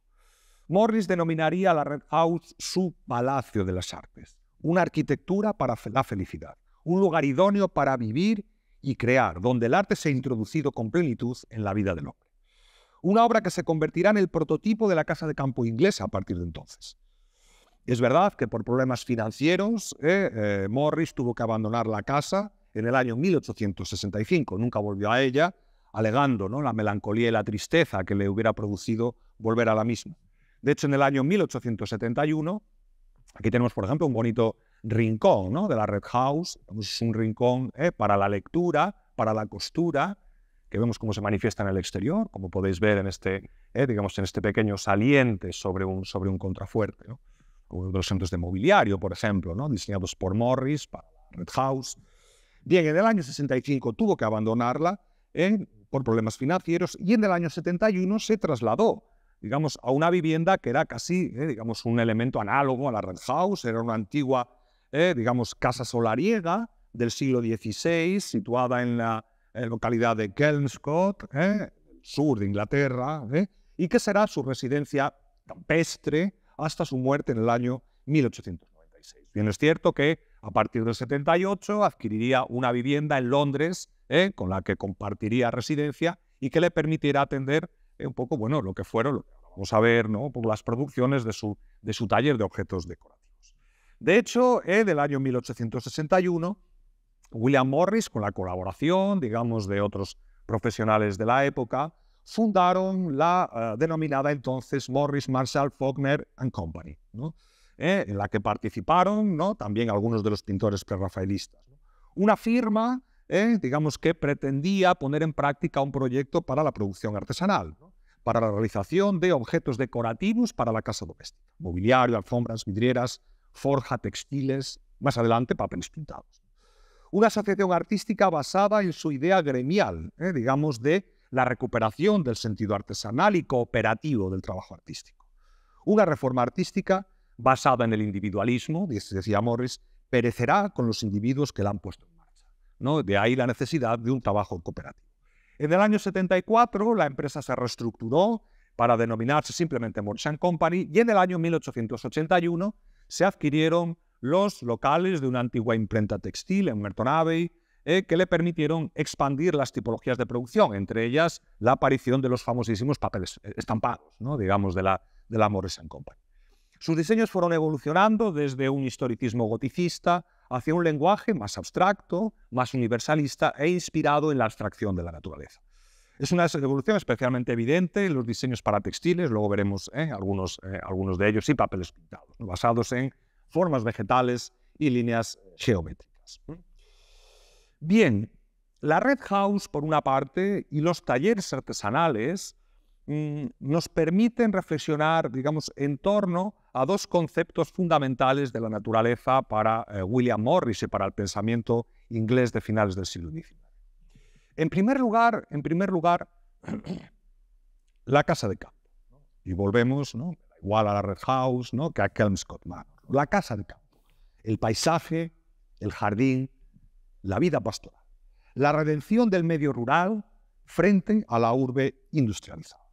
Morris denominaría a la Red House su Palacio de las Artes, una arquitectura para la felicidad, un lugar idóneo para vivir y crear, donde el arte se ha introducido con plenitud en la vida del hombre. Una obra que se convertirá en el prototipo de la casa de campo inglesa a partir de entonces. Es verdad que por problemas financieros Morris tuvo que abandonar la casa en el año 1865, nunca volvió a ella, alegando, ¿no?, la melancolía y la tristeza que le hubiera producido volver a la misma. De hecho, en el año 1871, aquí tenemos, por ejemplo, un bonito rincón, ¿no?, de la Red House. Es un rincón para la lectura, para la costura, que vemos cómo se manifiesta en el exterior, como podéis ver en este, digamos, en este pequeño saliente sobre un contrafuerte, ¿no?, uno de los centros de mobiliario, por ejemplo, ¿no?, diseñados por Morris para la Red House. Bien, en el año 65 tuvo que abandonarla por problemas financieros y en el año 71 se trasladó, digamos, a una vivienda que era casi, digamos, un elemento análogo a la Red House. Era una antigua, digamos, casa solariega del siglo XVI, situada en la localidad de Kelmscott, sur de Inglaterra, y que será su residencia campestre hasta su muerte en el año 1896. Bien, es cierto que a partir del 78 adquiriría una vivienda en Londres, con la que compartiría residencia y que le permitiera atender un poco, bueno, lo que fueron, vamos a ver, ¿no?, un poco las producciones de su taller de objetos decorativos. De hecho, del año 1861, William Morris, con la colaboración, digamos, de otros profesionales de la época, fundaron la denominada entonces Morris, Marshall, Faulkner and Company, ¿no?, en la que participaron, ¿no?, también algunos de los pintores prerrafaelistas, ¿no?, una firma, digamos, que pretendía poner en práctica un proyecto para la producción artesanal, ¿no?, para la realización de objetos decorativos para la casa doméstica, mobiliario, alfombras, vidrieras, forja, textiles, más adelante papeles pintados. Una asociación artística basada en su idea gremial, digamos, de la recuperación del sentido artesanal y cooperativo del trabajo artístico. Una reforma artística basada en el individualismo, decía Morris, perecerá con los individuos que la han puesto en marcha, ¿no? De ahí la necesidad de un trabajo cooperativo. En el año 74 la empresa se reestructuró para denominarse simplemente Morris & Company y en el año 1881 se adquirieron los locales de una antigua imprenta textil en Merton Abbey, que le permitieron expandir las tipologías de producción, entre ellas la aparición de los famosísimos papeles estampados, ¿no?, digamos, de la Morris & Company. Sus diseños fueron evolucionando desde un historicismo goticista hacia un lenguaje más abstracto, más universalista e inspirado en la abstracción de la naturaleza. Es una evolución especialmente evidente en los diseños para textiles, luego veremos algunos de ellos, y papeles pintados, ¿no?, basados en formas vegetales y líneas geométricas. Bien, la Red House, por una parte, y los talleres artesanales nos permiten reflexionar, digamos, en torno a dos conceptos fundamentales de la naturaleza para William Morris y para el pensamiento inglés de finales del siglo XIX. En primer lugar, la casa de campo. Y volvemos, ¿no?, igual a la Red House, ¿no?, que a Kelmscott Manor. La casa de campo, el paisaje, el jardín, la vida pastoral. La redención del medio rural frente a la urbe industrializada.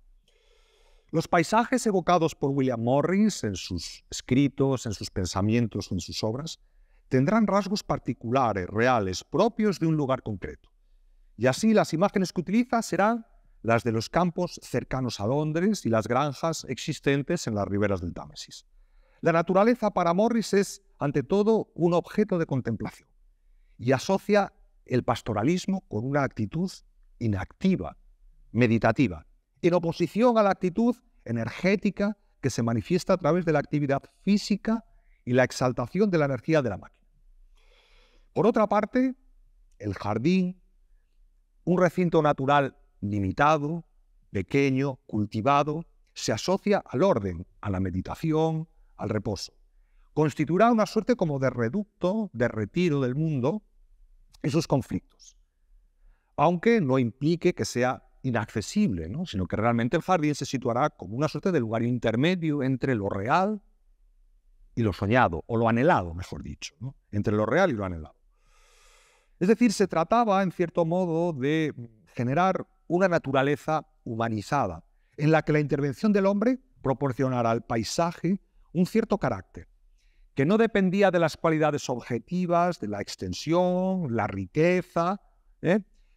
Los paisajes evocados por William Morris en sus escritos, en sus pensamientos o en sus obras tendrán rasgos particulares, reales, propios de un lugar concreto. Y así las imágenes que utiliza serán las de los campos cercanos a Londres y las granjas existentes en las riberas del Támesis. La naturaleza para Morris es, ante todo, un objeto de contemplación y asocia el pastoralismo con una actitud inactiva, meditativa, en oposición a la actitud energética que se manifiesta a través de la actividad física y la exaltación de la energía de la máquina. Por otra parte, el jardín, un recinto natural limitado, pequeño, cultivado, se asocia al orden, a la meditación, al reposo. Constituirá una suerte como de reducto, de retiro del mundo y sus conflictos, aunque no implique que sea inaccesible, ¿no?, sino que realmente el jardín se situará como una suerte de lugar intermedio entre lo real y lo soñado, o lo anhelado, mejor dicho, ¿no?, entre lo real y lo anhelado. Es decir, se trataba, en cierto modo, de generar una naturaleza humanizada, en la que la intervención del hombre proporcionara al paisaje un cierto carácter, que no dependía de las cualidades objetivas, de la extensión, la riqueza,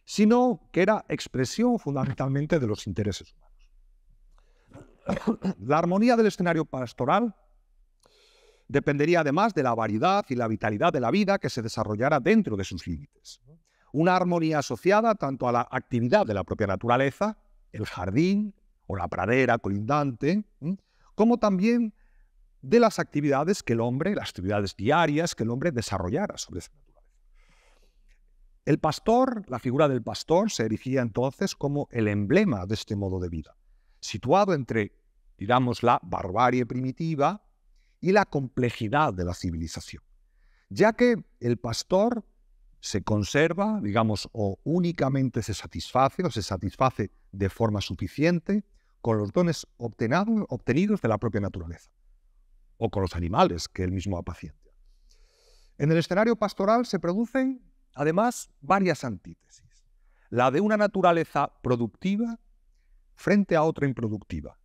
sino que era expresión fundamentalmente de los intereses humanos. La armonía del escenario pastoral dependería además de la variedad y la vitalidad de la vida que se desarrollara dentro de sus límites. Una armonía asociada tanto a la actividad de la propia naturaleza, el jardín o la pradera colindante, como también de las actividades que el hombre, las actividades diarias que el hombre desarrollara sobre esa naturaleza. El pastor, la figura del pastor, se erigía entonces como el emblema de este modo de vida, situado entre, digamos, la barbarie primitiva y la complejidad de la civilización, ya que el pastor se conserva, digamos, o únicamente se satisface de forma suficiente con los dones obtenidos de la propia naturaleza, o con los animales que él mismo apacienta. En el escenario pastoral se producen, además, varias antítesis. La de una naturaleza productiva frente a otra improductiva.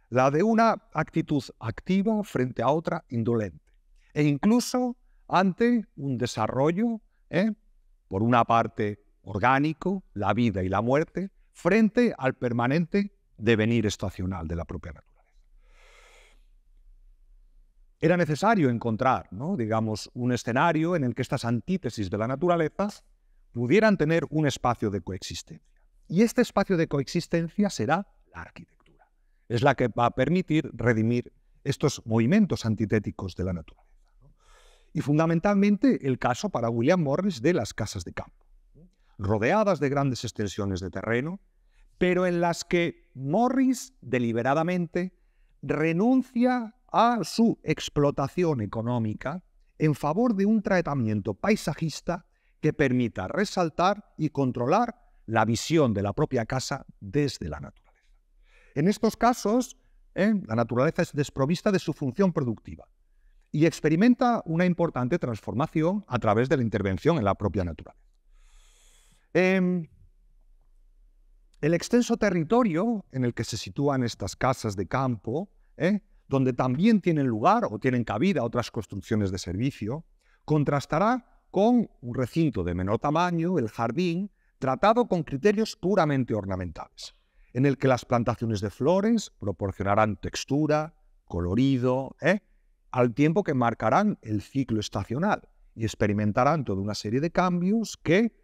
La de una actitud activa frente a otra indolente. E incluso ante un desarrollo, por una parte orgánico, la vida y la muerte, frente al permanente devenir estacional de la propia naturaleza. Era necesario encontrar, ¿no?, digamos, un escenario en el que estas antítesis de la naturaleza pudieran tener un espacio de coexistencia. Y este espacio de coexistencia será la arquitectura. Es la que va a permitir redimir estos movimientos antitéticos de la naturaleza, ¿no? Y fundamentalmente el caso para William Morris de las casas de campo, rodeadas de grandes extensiones de terreno, pero en las que Morris deliberadamente renuncia a su explotación económica en favor de un tratamiento paisajista que permita resaltar y controlar la visión de la propia casa desde la naturaleza. En estos casos, la naturaleza es desprovista de su función productiva y experimenta una importante transformación a través de la intervención en la propia naturaleza. El extenso territorio en el que se sitúan estas casas de campo, donde también tienen lugar o tienen cabida otras construcciones de servicio, contrastará con un recinto de menor tamaño, el jardín, tratado con criterios puramente ornamentales, en el que las plantaciones de flores proporcionarán textura, colorido, al tiempo que marcarán el ciclo estacional y experimentarán toda una serie de cambios que,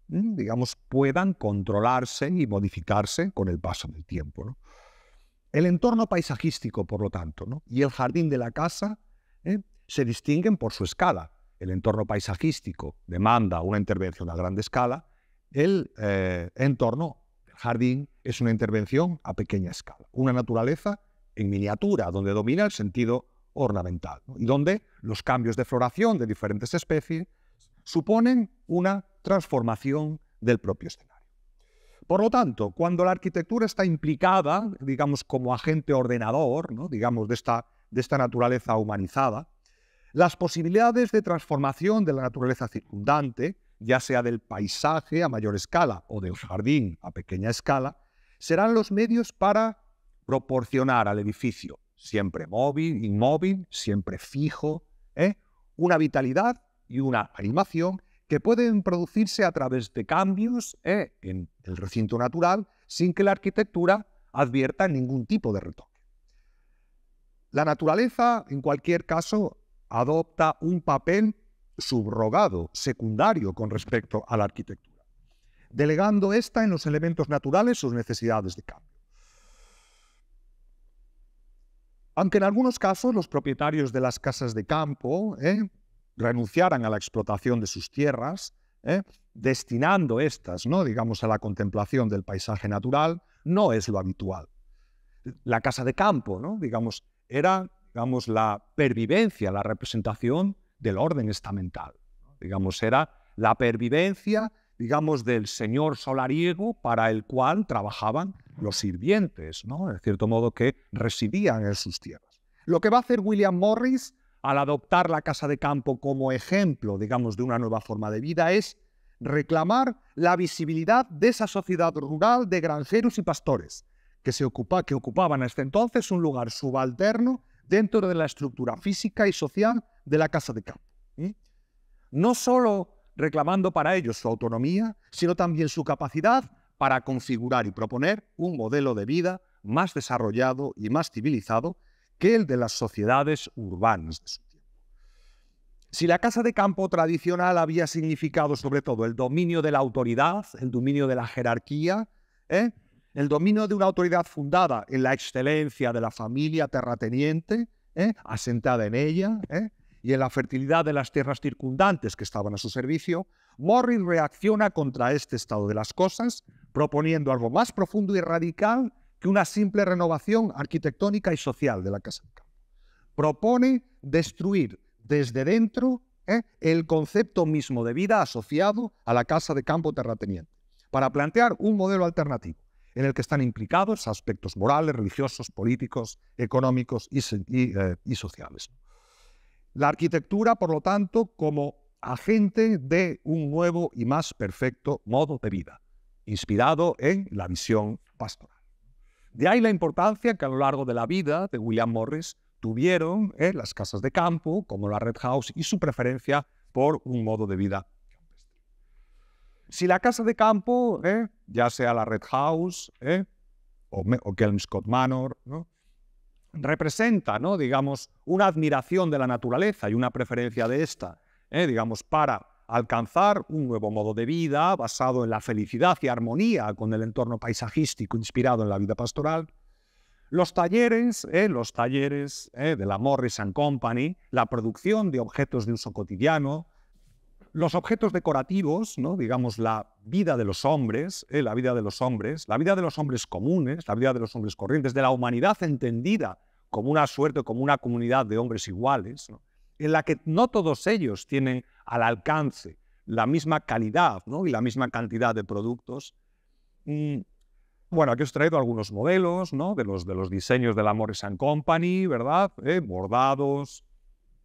digamos, puedan controlarse y modificarse con el paso del tiempo, ¿no? El entorno paisajístico, por lo tanto, ¿no?, y el jardín de la casa se distinguen por su escala. El entorno paisajístico demanda una intervención a gran escala, el entorno del jardín es una intervención a pequeña escala, una naturaleza en miniatura, donde domina el sentido ornamental, ¿no?, y donde los cambios de floración de diferentes especies suponen una transformación del propio escenario. Por lo tanto, cuando la arquitectura está implicada, digamos, como agente ordenador, ¿no? Digamos, de esta naturaleza humanizada, las posibilidades de transformación de la naturaleza circundante, ya sea del paisaje a mayor escala o del jardín a pequeña escala, serán los medios para proporcionar al edificio, siempre móvil, inmóvil, siempre fijo, una vitalidad y una animación que pueden producirse a través de cambios en el recinto natural sin que la arquitectura advierta ningún tipo de retoque. La naturaleza, en cualquier caso, adopta un papel subrogado, secundario con respecto a la arquitectura, delegando esta en los elementos naturales sus necesidades de cambio. Aunque en algunos casos los propietarios de las casas de campo renunciaran a la explotación de sus tierras, destinando estas, ¿no? digamos, a la contemplación del paisaje natural, no es lo habitual. La casa de campo, ¿no? digamos, era la pervivencia, la representación del orden estamental. Digamos, era la pervivencia, digamos, del señor solariego para el cual trabajaban los sirvientes, ¿no? De cierto modo que residían en sus tierras. Lo que va a hacer William Morris al adoptar la casa de campo como ejemplo, digamos, de una nueva forma de vida es reclamar la visibilidad de esa sociedad rural de granjeros y pastores que ocupaban hasta entonces un lugar subalterno dentro de la estructura física y social de la casa de campo. No solo reclamando para ellos su autonomía, sino también su capacidad para configurar y proponer un modelo de vida más desarrollado y más civilizado que el de las sociedades urbanas de su tiempo. Si la casa de campo tradicional había significado sobre todo el dominio de la autoridad, el dominio de la jerarquía, el dominio de una autoridad fundada en la excelencia de la familia terrateniente, asentada en ella, y en la fertilidad de las tierras circundantes que estaban a su servicio, Morris reacciona contra este estado de las cosas, proponiendo algo más profundo y radical que una simple renovación arquitectónica y social de la casa de campo. Propone destruir desde dentro el concepto mismo de vida asociado a la casa de campo terrateniente, para plantear un modelo alternativo en el que están implicados aspectos morales, religiosos, políticos, económicos y sociales. La arquitectura, por lo tanto, como agente de un nuevo y más perfecto modo de vida, inspirado en la visión pastoral. De ahí la importancia que a lo largo de la vida de William Morris tuvieron las casas de campo, como la Red House, y su preferencia por un modo de vida campestre. Si la casa de campo, ya sea la Red House o Kelmscott Manor, ¿no? representa, ¿no? digamos, una admiración de la naturaleza y una preferencia de esta, digamos, para alcanzar un nuevo modo de vida basado en la felicidad y armonía con el entorno paisajístico inspirado en la vida pastoral. Los talleres de la Morris & Company, la producción de objetos de uso cotidiano, los objetos decorativos, ¿no? digamos, la vida de los hombres, la vida de los hombres comunes, la vida de los hombres corrientes, de la humanidad entendida como una suerte, como una comunidad de hombres iguales, ¿no? en la que no todos ellos tienen al alcance la misma calidad, ¿no? y la misma cantidad de productos. Bueno, aquí os he traído algunos modelos, ¿no? de los diseños de la Morris & Company, ¿verdad? Bordados,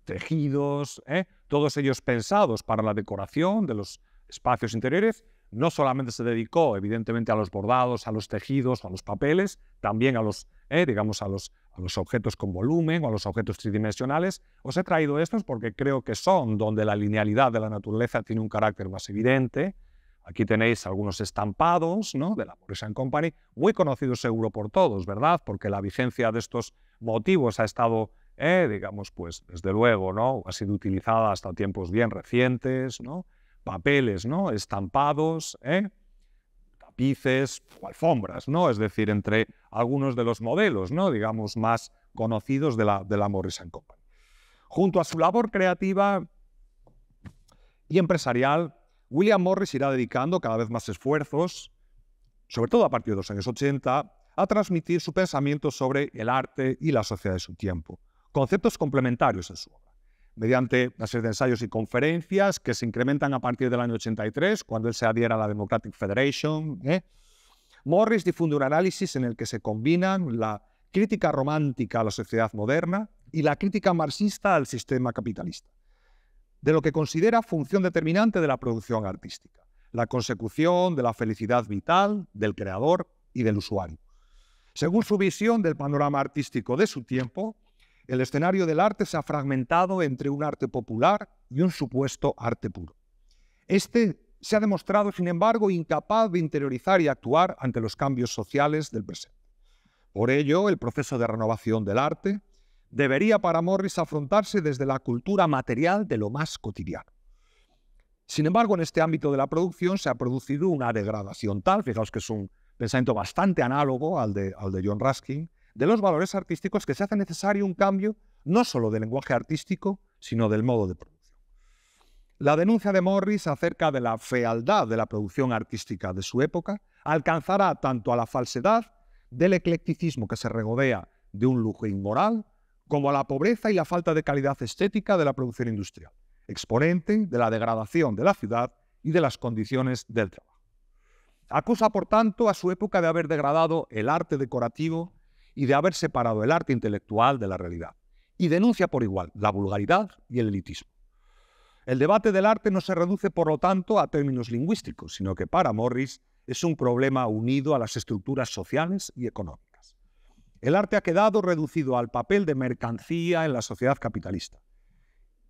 tejidos, todos ellos pensados para la decoración de los espacios interiores. No solamente se dedicó, evidentemente, a los bordados, a los tejidos, a los papeles, también a los, digamos, a los objetos con volumen o a los objetos tridimensionales. Os he traído estos porque creo que son donde la linealidad de la naturaleza tiene un carácter más evidente. Aquí tenéis algunos estampados, ¿no? de la Morris & Company, muy conocidos seguro por todos, ¿verdad? Porque la vigencia de estos motivos ha estado, digamos, pues, desde luego, ¿no? ha sido utilizada hasta tiempos bien recientes, ¿no? Papeles, ¿no? estampados, tapices o alfombras, ¿no? Es decir, entre algunos de los modelos, ¿no? digamos, más conocidos de la Morris & Company. Junto a su labor creativa y empresarial, William Morris irá dedicando cada vez más esfuerzos, sobre todo a partir de los años 80, a transmitir su pensamiento sobre el arte y la sociedad de su tiempo, conceptos complementarios en su obra, mediante una serie de ensayos y conferencias que se incrementan a partir del año 83, cuando él se adhiera a la Democratic Federation, Morris difunde un análisis en el que se combinan la crítica romántica a la sociedad moderna y la crítica marxista al sistema capitalista, de lo que considera función determinante de la producción artística, la consecución de la felicidad vital del creador y del usuario. Según su visión del panorama artístico de su tiempo, el escenario del arte se ha fragmentado entre un arte popular y un supuesto arte puro. Este se ha demostrado, sin embargo, incapaz de interiorizar y actuar ante los cambios sociales del presente. Por ello, el proceso de renovación del arte debería para Morris afrontarse desde la cultura material de lo más cotidiano. Sin embargo, en este ámbito de la producción se ha producido una degradación tal, fijaos que es un pensamiento bastante análogo al de John Ruskin, de los valores artísticos, que se hace necesario un cambio no solo del lenguaje artístico, sino del modo de producción. La denuncia de Morris acerca de la fealdad de la producción artística de su época alcanzará tanto a la falsedad del eclecticismo que se regodea de un lujo inmoral, como a la pobreza y la falta de calidad estética de la producción industrial, exponente de la degradación de la ciudad y de las condiciones del trabajo. Acusa, por tanto, a su época de haber degradado el arte decorativo y de haber separado el arte intelectual de la realidad, y denuncia por igual la vulgaridad y el elitismo. El debate del arte no se reduce, por lo tanto, a términos lingüísticos, sino que para Morris es un problema unido a las estructuras sociales y económicas. El arte ha quedado reducido al papel de mercancía en la sociedad capitalista,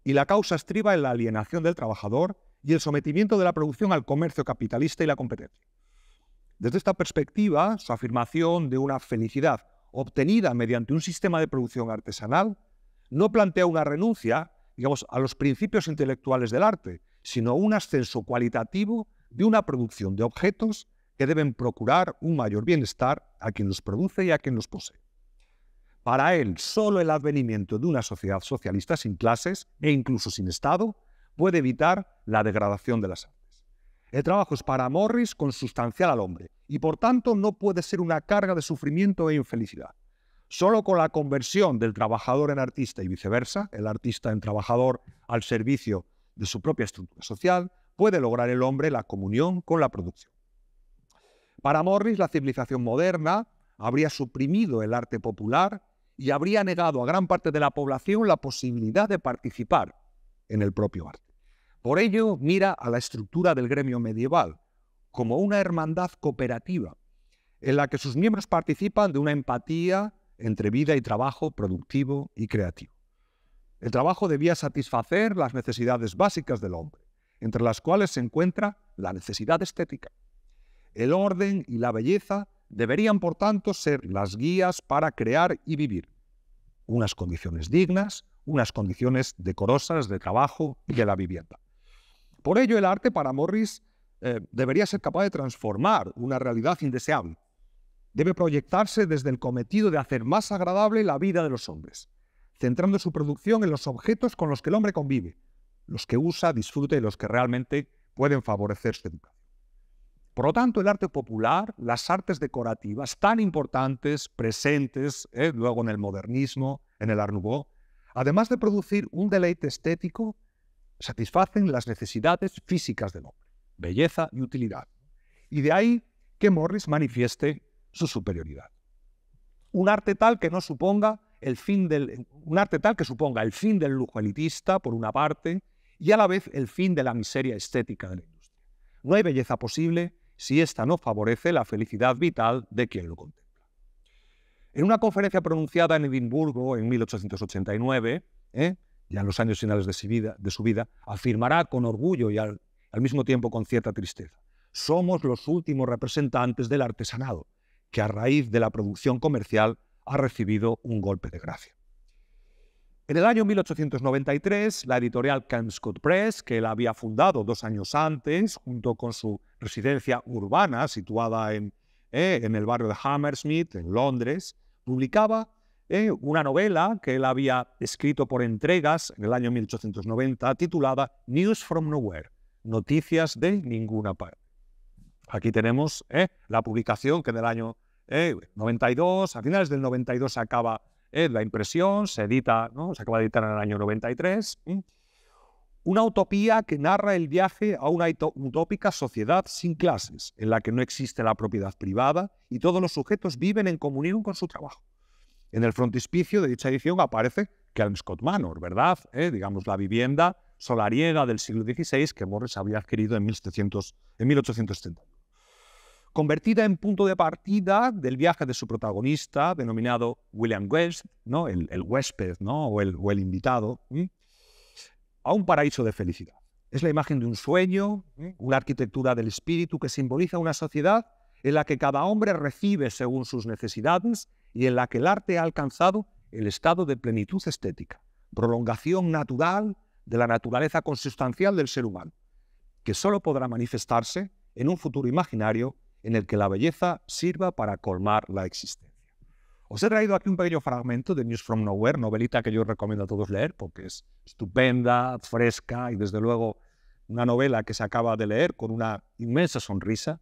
y la causa estriba en la alienación del trabajador y el sometimiento de la producción al comercio capitalista y la competencia. Desde esta perspectiva, su afirmación de una felicidad obtenida mediante un sistema de producción artesanal no plantea una renuncia, digamos, a los principios intelectuales del arte, sino un ascenso cualitativo de una producción de objetos que deben procurar un mayor bienestar a quien los produce y a quien los posee. Para él, solo el advenimiento de una sociedad socialista sin clases e incluso sin Estado puede evitar la degradación de las artes. El trabajo es para Morris consustancial al hombre y, por tanto, no puede ser una carga de sufrimiento e infelicidad. Solo con la conversión del trabajador en artista y viceversa, el artista en trabajador al servicio de su propia estructura social, puede lograr el hombre la comunión con la producción. Para Morris, la civilización moderna habría suprimido el arte popular y habría negado a gran parte de la población la posibilidad de participar en el propio arte. Por ello, mira a la estructura del gremio medieval como una hermandad cooperativa en la que sus miembros participan de una empatía entre vida y trabajo productivo y creativo. El trabajo debía satisfacer las necesidades básicas del hombre, entre las cuales se encuentra la necesidad estética. El orden y la belleza deberían, por tanto, ser las guías para crear y vivir unas condiciones dignas, unas condiciones decorosas de trabajo y de la vivienda. Por ello, el arte para Morris debería ser capaz de transformar una realidad indeseable. Debe proyectarse desde el cometido de hacer más agradable la vida de los hombres, centrando su producción en los objetos con los que el hombre convive, los que usa, disfruta y los que realmente pueden favorecer su educación. Por lo tanto, el arte popular, las artes decorativas tan importantes, presentes luego en el modernismo, en el Art Nouveau, además de producir un deleite estético, satisfacen las necesidades físicas del hombre, belleza y utilidad. Y de ahí que Morris manifieste su superioridad. Un arte tal que suponga el fin del lujo elitista, por una parte, y a la vez el fin de la miseria estética de la industria. No hay belleza posible si ésta no favorece la felicidad vital de quien lo contempla. En una conferencia pronunciada en Edimburgo en 1889, ya en los años finales de su vida, afirmará con orgullo y al mismo tiempo con cierta tristeza: somos los últimos representantes del artesanado, que a raíz de la producción comercial ha recibido un golpe de gracia. En el año 1893, la editorial Kelmscott Press, que él había fundado 2 años antes, junto con su residencia urbana situada en el barrio de Hammersmith, en Londres, publicaba una novela que él había escrito por entregas en el año 1890, titulada News from Nowhere, Noticias de Ninguna Parte. Aquí tenemos la publicación que en el año 92, a finales del 92 se acaba la impresión, se edita, se acaba de editar en el año 93. Una utopía que narra el viaje a una utópica sociedad sin clases, en la que no existe la propiedad privada y todos los sujetos viven en comunión con su trabajo. En el frontispicio de dicha edición aparece Kelmscott Manor, ¿verdad? Digamos, la vivienda solariega del siglo XVI que Morris había adquirido en 1870. Convertida en punto de partida del viaje de su protagonista, denominado William West, ¿no? el huésped, ¿no? o el invitado, a un paraíso de felicidad. Es la imagen de un sueño, una arquitectura del espíritu que simboliza una sociedad en la que cada hombre recibe según sus necesidades y en la que el arte ha alcanzado el estado de plenitud estética, prolongación natural de la naturaleza consustancial del ser humano, que solo podrá manifestarse en un futuro imaginario en el que la belleza sirva para colmar la existencia. Os he traído aquí un pequeño fragmento de News from Nowhere, novelita que yo recomiendo a todos leer porque es estupenda, fresca y desde luego una novela que se acaba de leer con una inmensa sonrisa.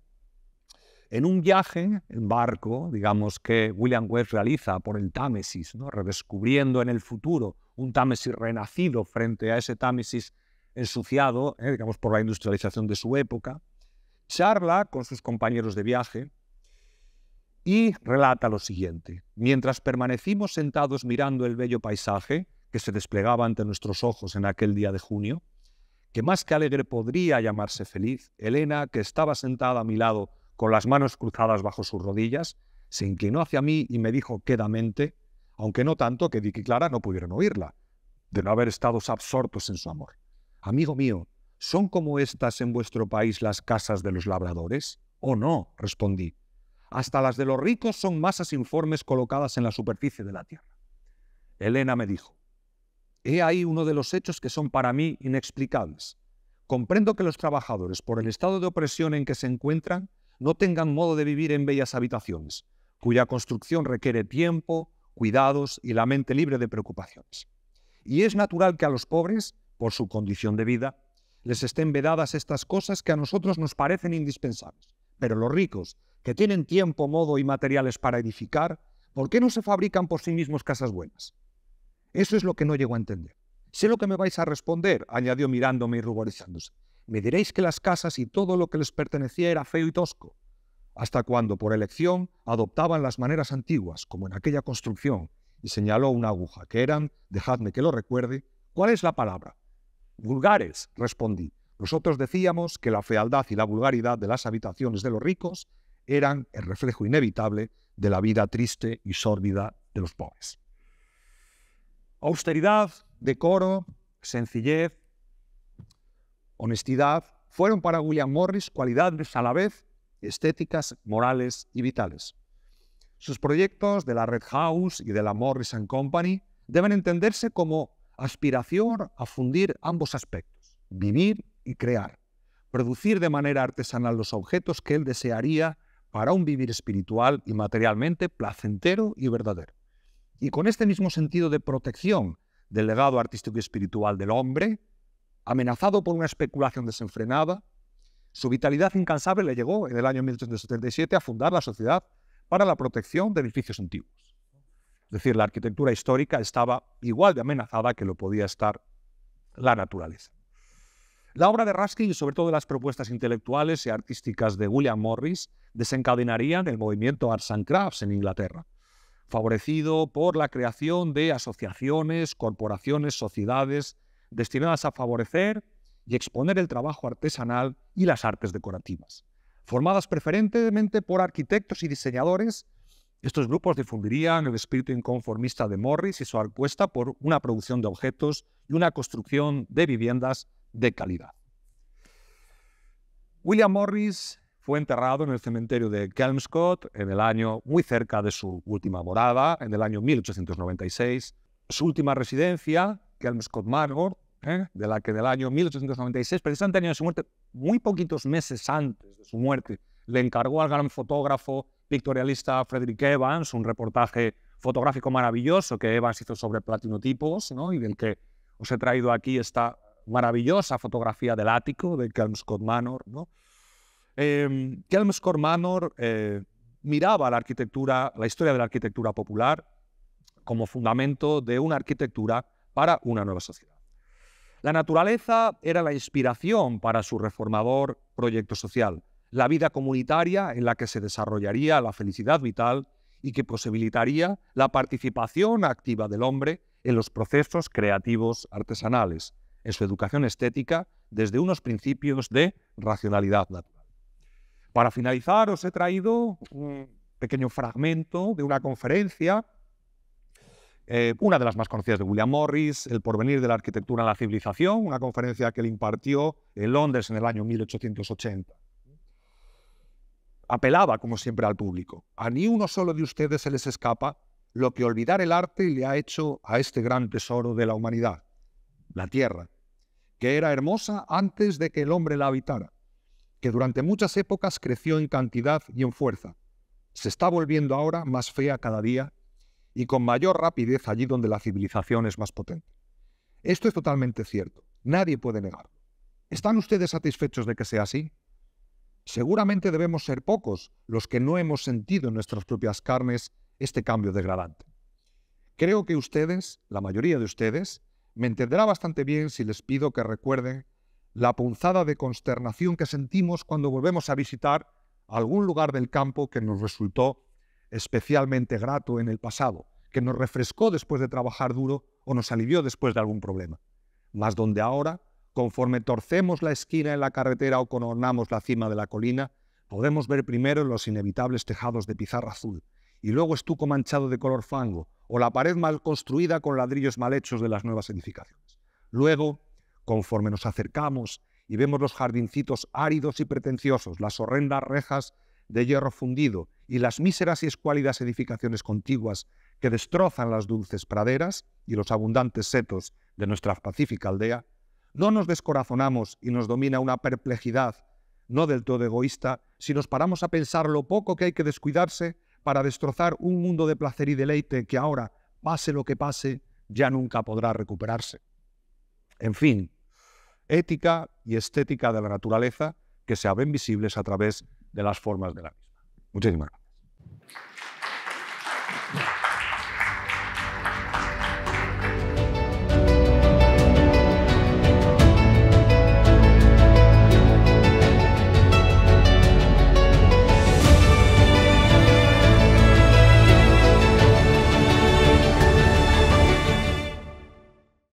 En un viaje en barco, digamos, que William West realiza por el Támesis, ¿no? Redescubriendo en el futuro un Támesis renacido frente a ese Támesis ensuciado, digamos, por la industrialización de su época, charla con sus compañeros de viaje y relata lo siguiente. Mientras permanecimos sentados mirando el bello paisaje que se desplegaba ante nuestros ojos en aquel día de junio, que más que alegre podría llamarse feliz, Elena, que estaba sentada a mi lado con las manos cruzadas bajo sus rodillas, se inclinó hacia mí y me dijo quedamente, aunque no tanto que Dick y Clara no pudieron oírla, de no haber estado absortos en su amor. Amigo mío, ¿son como estas en vuestro país las casas de los labradores? Oh, no, respondí. Hasta las de los ricos son masas informes colocadas en la superficie de la tierra. Elena me dijo, he ahí uno de los hechos que son para mí inexplicables. Comprendo que los trabajadores, por el estado de opresión en que se encuentran, no tengan modo de vivir en bellas habitaciones, cuya construcción requiere tiempo, cuidados y la mente libre de preocupaciones. Y es natural que a los pobres, por su condición de vida, les estén vedadas estas cosas que a nosotros nos parecen indispensables. Pero los ricos, que tienen tiempo, modo y materiales para edificar, ¿por qué no se fabrican por sí mismos casas buenas? Eso es lo que no llego a entender. Sé lo que me vais a responder, añadió mirándome y ruborizándose. Me diréis que las casas y todo lo que les pertenecía era feo y tosco, hasta cuando, por elección, adoptaban las maneras antiguas, como en aquella construcción, y señaló una aguja, que eran, dejadme que lo recuerde, ¿cuál es la palabra? Vulgares, respondí. Nosotros decíamos que la fealdad y la vulgaridad de las habitaciones de los ricos eran el reflejo inevitable de la vida triste y sórdida de los pobres. Austeridad, decoro, sencillez, honestidad fueron para William Morris cualidades a la vez estéticas, morales y vitales. Sus proyectos de la Red House y de la Morris & Company deben entenderse como aspiración a fundir ambos aspectos, vivir y crear, producir de manera artesanal los objetos que él desearía para un vivir espiritual y materialmente placentero y verdadero. Y con este mismo sentido de protección del legado artístico y espiritual del hombre, amenazado por una especulación desenfrenada, su vitalidad incansable le llegó en el año 1877 a fundar la Sociedad para la Protección de Edificios Antiguos. Es decir, la arquitectura histórica estaba igual de amenazada que lo podía estar la naturaleza. La obra de Ruskin y sobre todo las propuestas intelectuales y artísticas de William Morris desencadenarían el movimiento Arts and Crafts en Inglaterra, favorecido por la creación de asociaciones, corporaciones, sociedades destinadas a favorecer y exponer el trabajo artesanal y las artes decorativas. Formadas preferentemente por arquitectos y diseñadores, estos grupos difundirían el espíritu inconformista de Morris y su apuesta por una producción de objetos y una construcción de viviendas de calidad. William Morris fue enterrado en el cementerio de Kelmscott en el año muy cerca de su última morada, en el año 1896. Su última residencia, Kelmscott Manor, de la que en el año 1896, precisamente el año de su muerte, muy poquitos meses antes de su muerte, le encargó al gran fotógrafo pictorialista Frederick Evans un reportaje fotográfico maravilloso que Evans hizo sobre platinotipos, ¿no? Y del que os he traído aquí esta maravillosa fotografía del ático de Kelmscott Manor, ¿no? Kelmscott Manor miraba la arquitectura, la historia de la arquitectura popular como fundamento de una arquitectura para una nueva sociedad. La naturaleza era la inspiración para su reformador proyecto social, la vida comunitaria en la que se desarrollaría la felicidad vital y que posibilitaría la participación activa del hombre en los procesos creativos artesanales, en su educación estética desde unos principios de racionalidad natural. Para finalizar, os he traído un pequeño fragmento de una conferencia, una de las más conocidas de William Morris, El porvenir de la arquitectura en la civilización, una conferencia que él impartió en Londres en el año 1880. Apelaba, como siempre, al público. A ni uno solo de ustedes se les escapa lo que olvidar el arte le ha hecho a este gran tesoro de la humanidad, la tierra, que era hermosa antes de que el hombre la habitara, que durante muchas épocas creció en cantidad y en fuerza. Se está volviendo ahora más fea cada día y con mayor rapidez allí donde la civilización es más potente. Esto es totalmente cierto. Nadie puede negarlo. ¿Están ustedes satisfechos de que sea así? Seguramente debemos ser pocos los que no hemos sentido en nuestras propias carnes este cambio degradante. Creo que ustedes, la mayoría de ustedes, me entenderá bastante bien si les pido que recuerden la punzada de consternación que sentimos cuando volvemos a visitar algún lugar del campo que nos resultó especialmente grato en el pasado, que nos refrescó después de trabajar duro o nos alivió después de algún problema. Mas donde ahora, conforme torcemos la esquina en la carretera o coronamos la cima de la colina, podemos ver primero los inevitables tejados de pizarra azul, y luego estuco manchado de color fango, o la pared mal construida con ladrillos mal hechos de las nuevas edificaciones. Luego, conforme nos acercamos y vemos los jardincitos áridos y pretenciosos, las horrendas rejas de hierro fundido y las míseras y escuálidas edificaciones contiguas que destrozan las dulces praderas y los abundantes setos de nuestra pacífica aldea, no nos descorazonamos y nos domina una perplejidad, no del todo egoísta, si nos paramos a pensar lo poco que hay que descuidarse para destrozar un mundo de placer y deleite que ahora, pase lo que pase, ya nunca podrá recuperarse. En fin, ética y estética de la naturaleza que se ven visibles a través de las formas de la misma. Muchísimas gracias.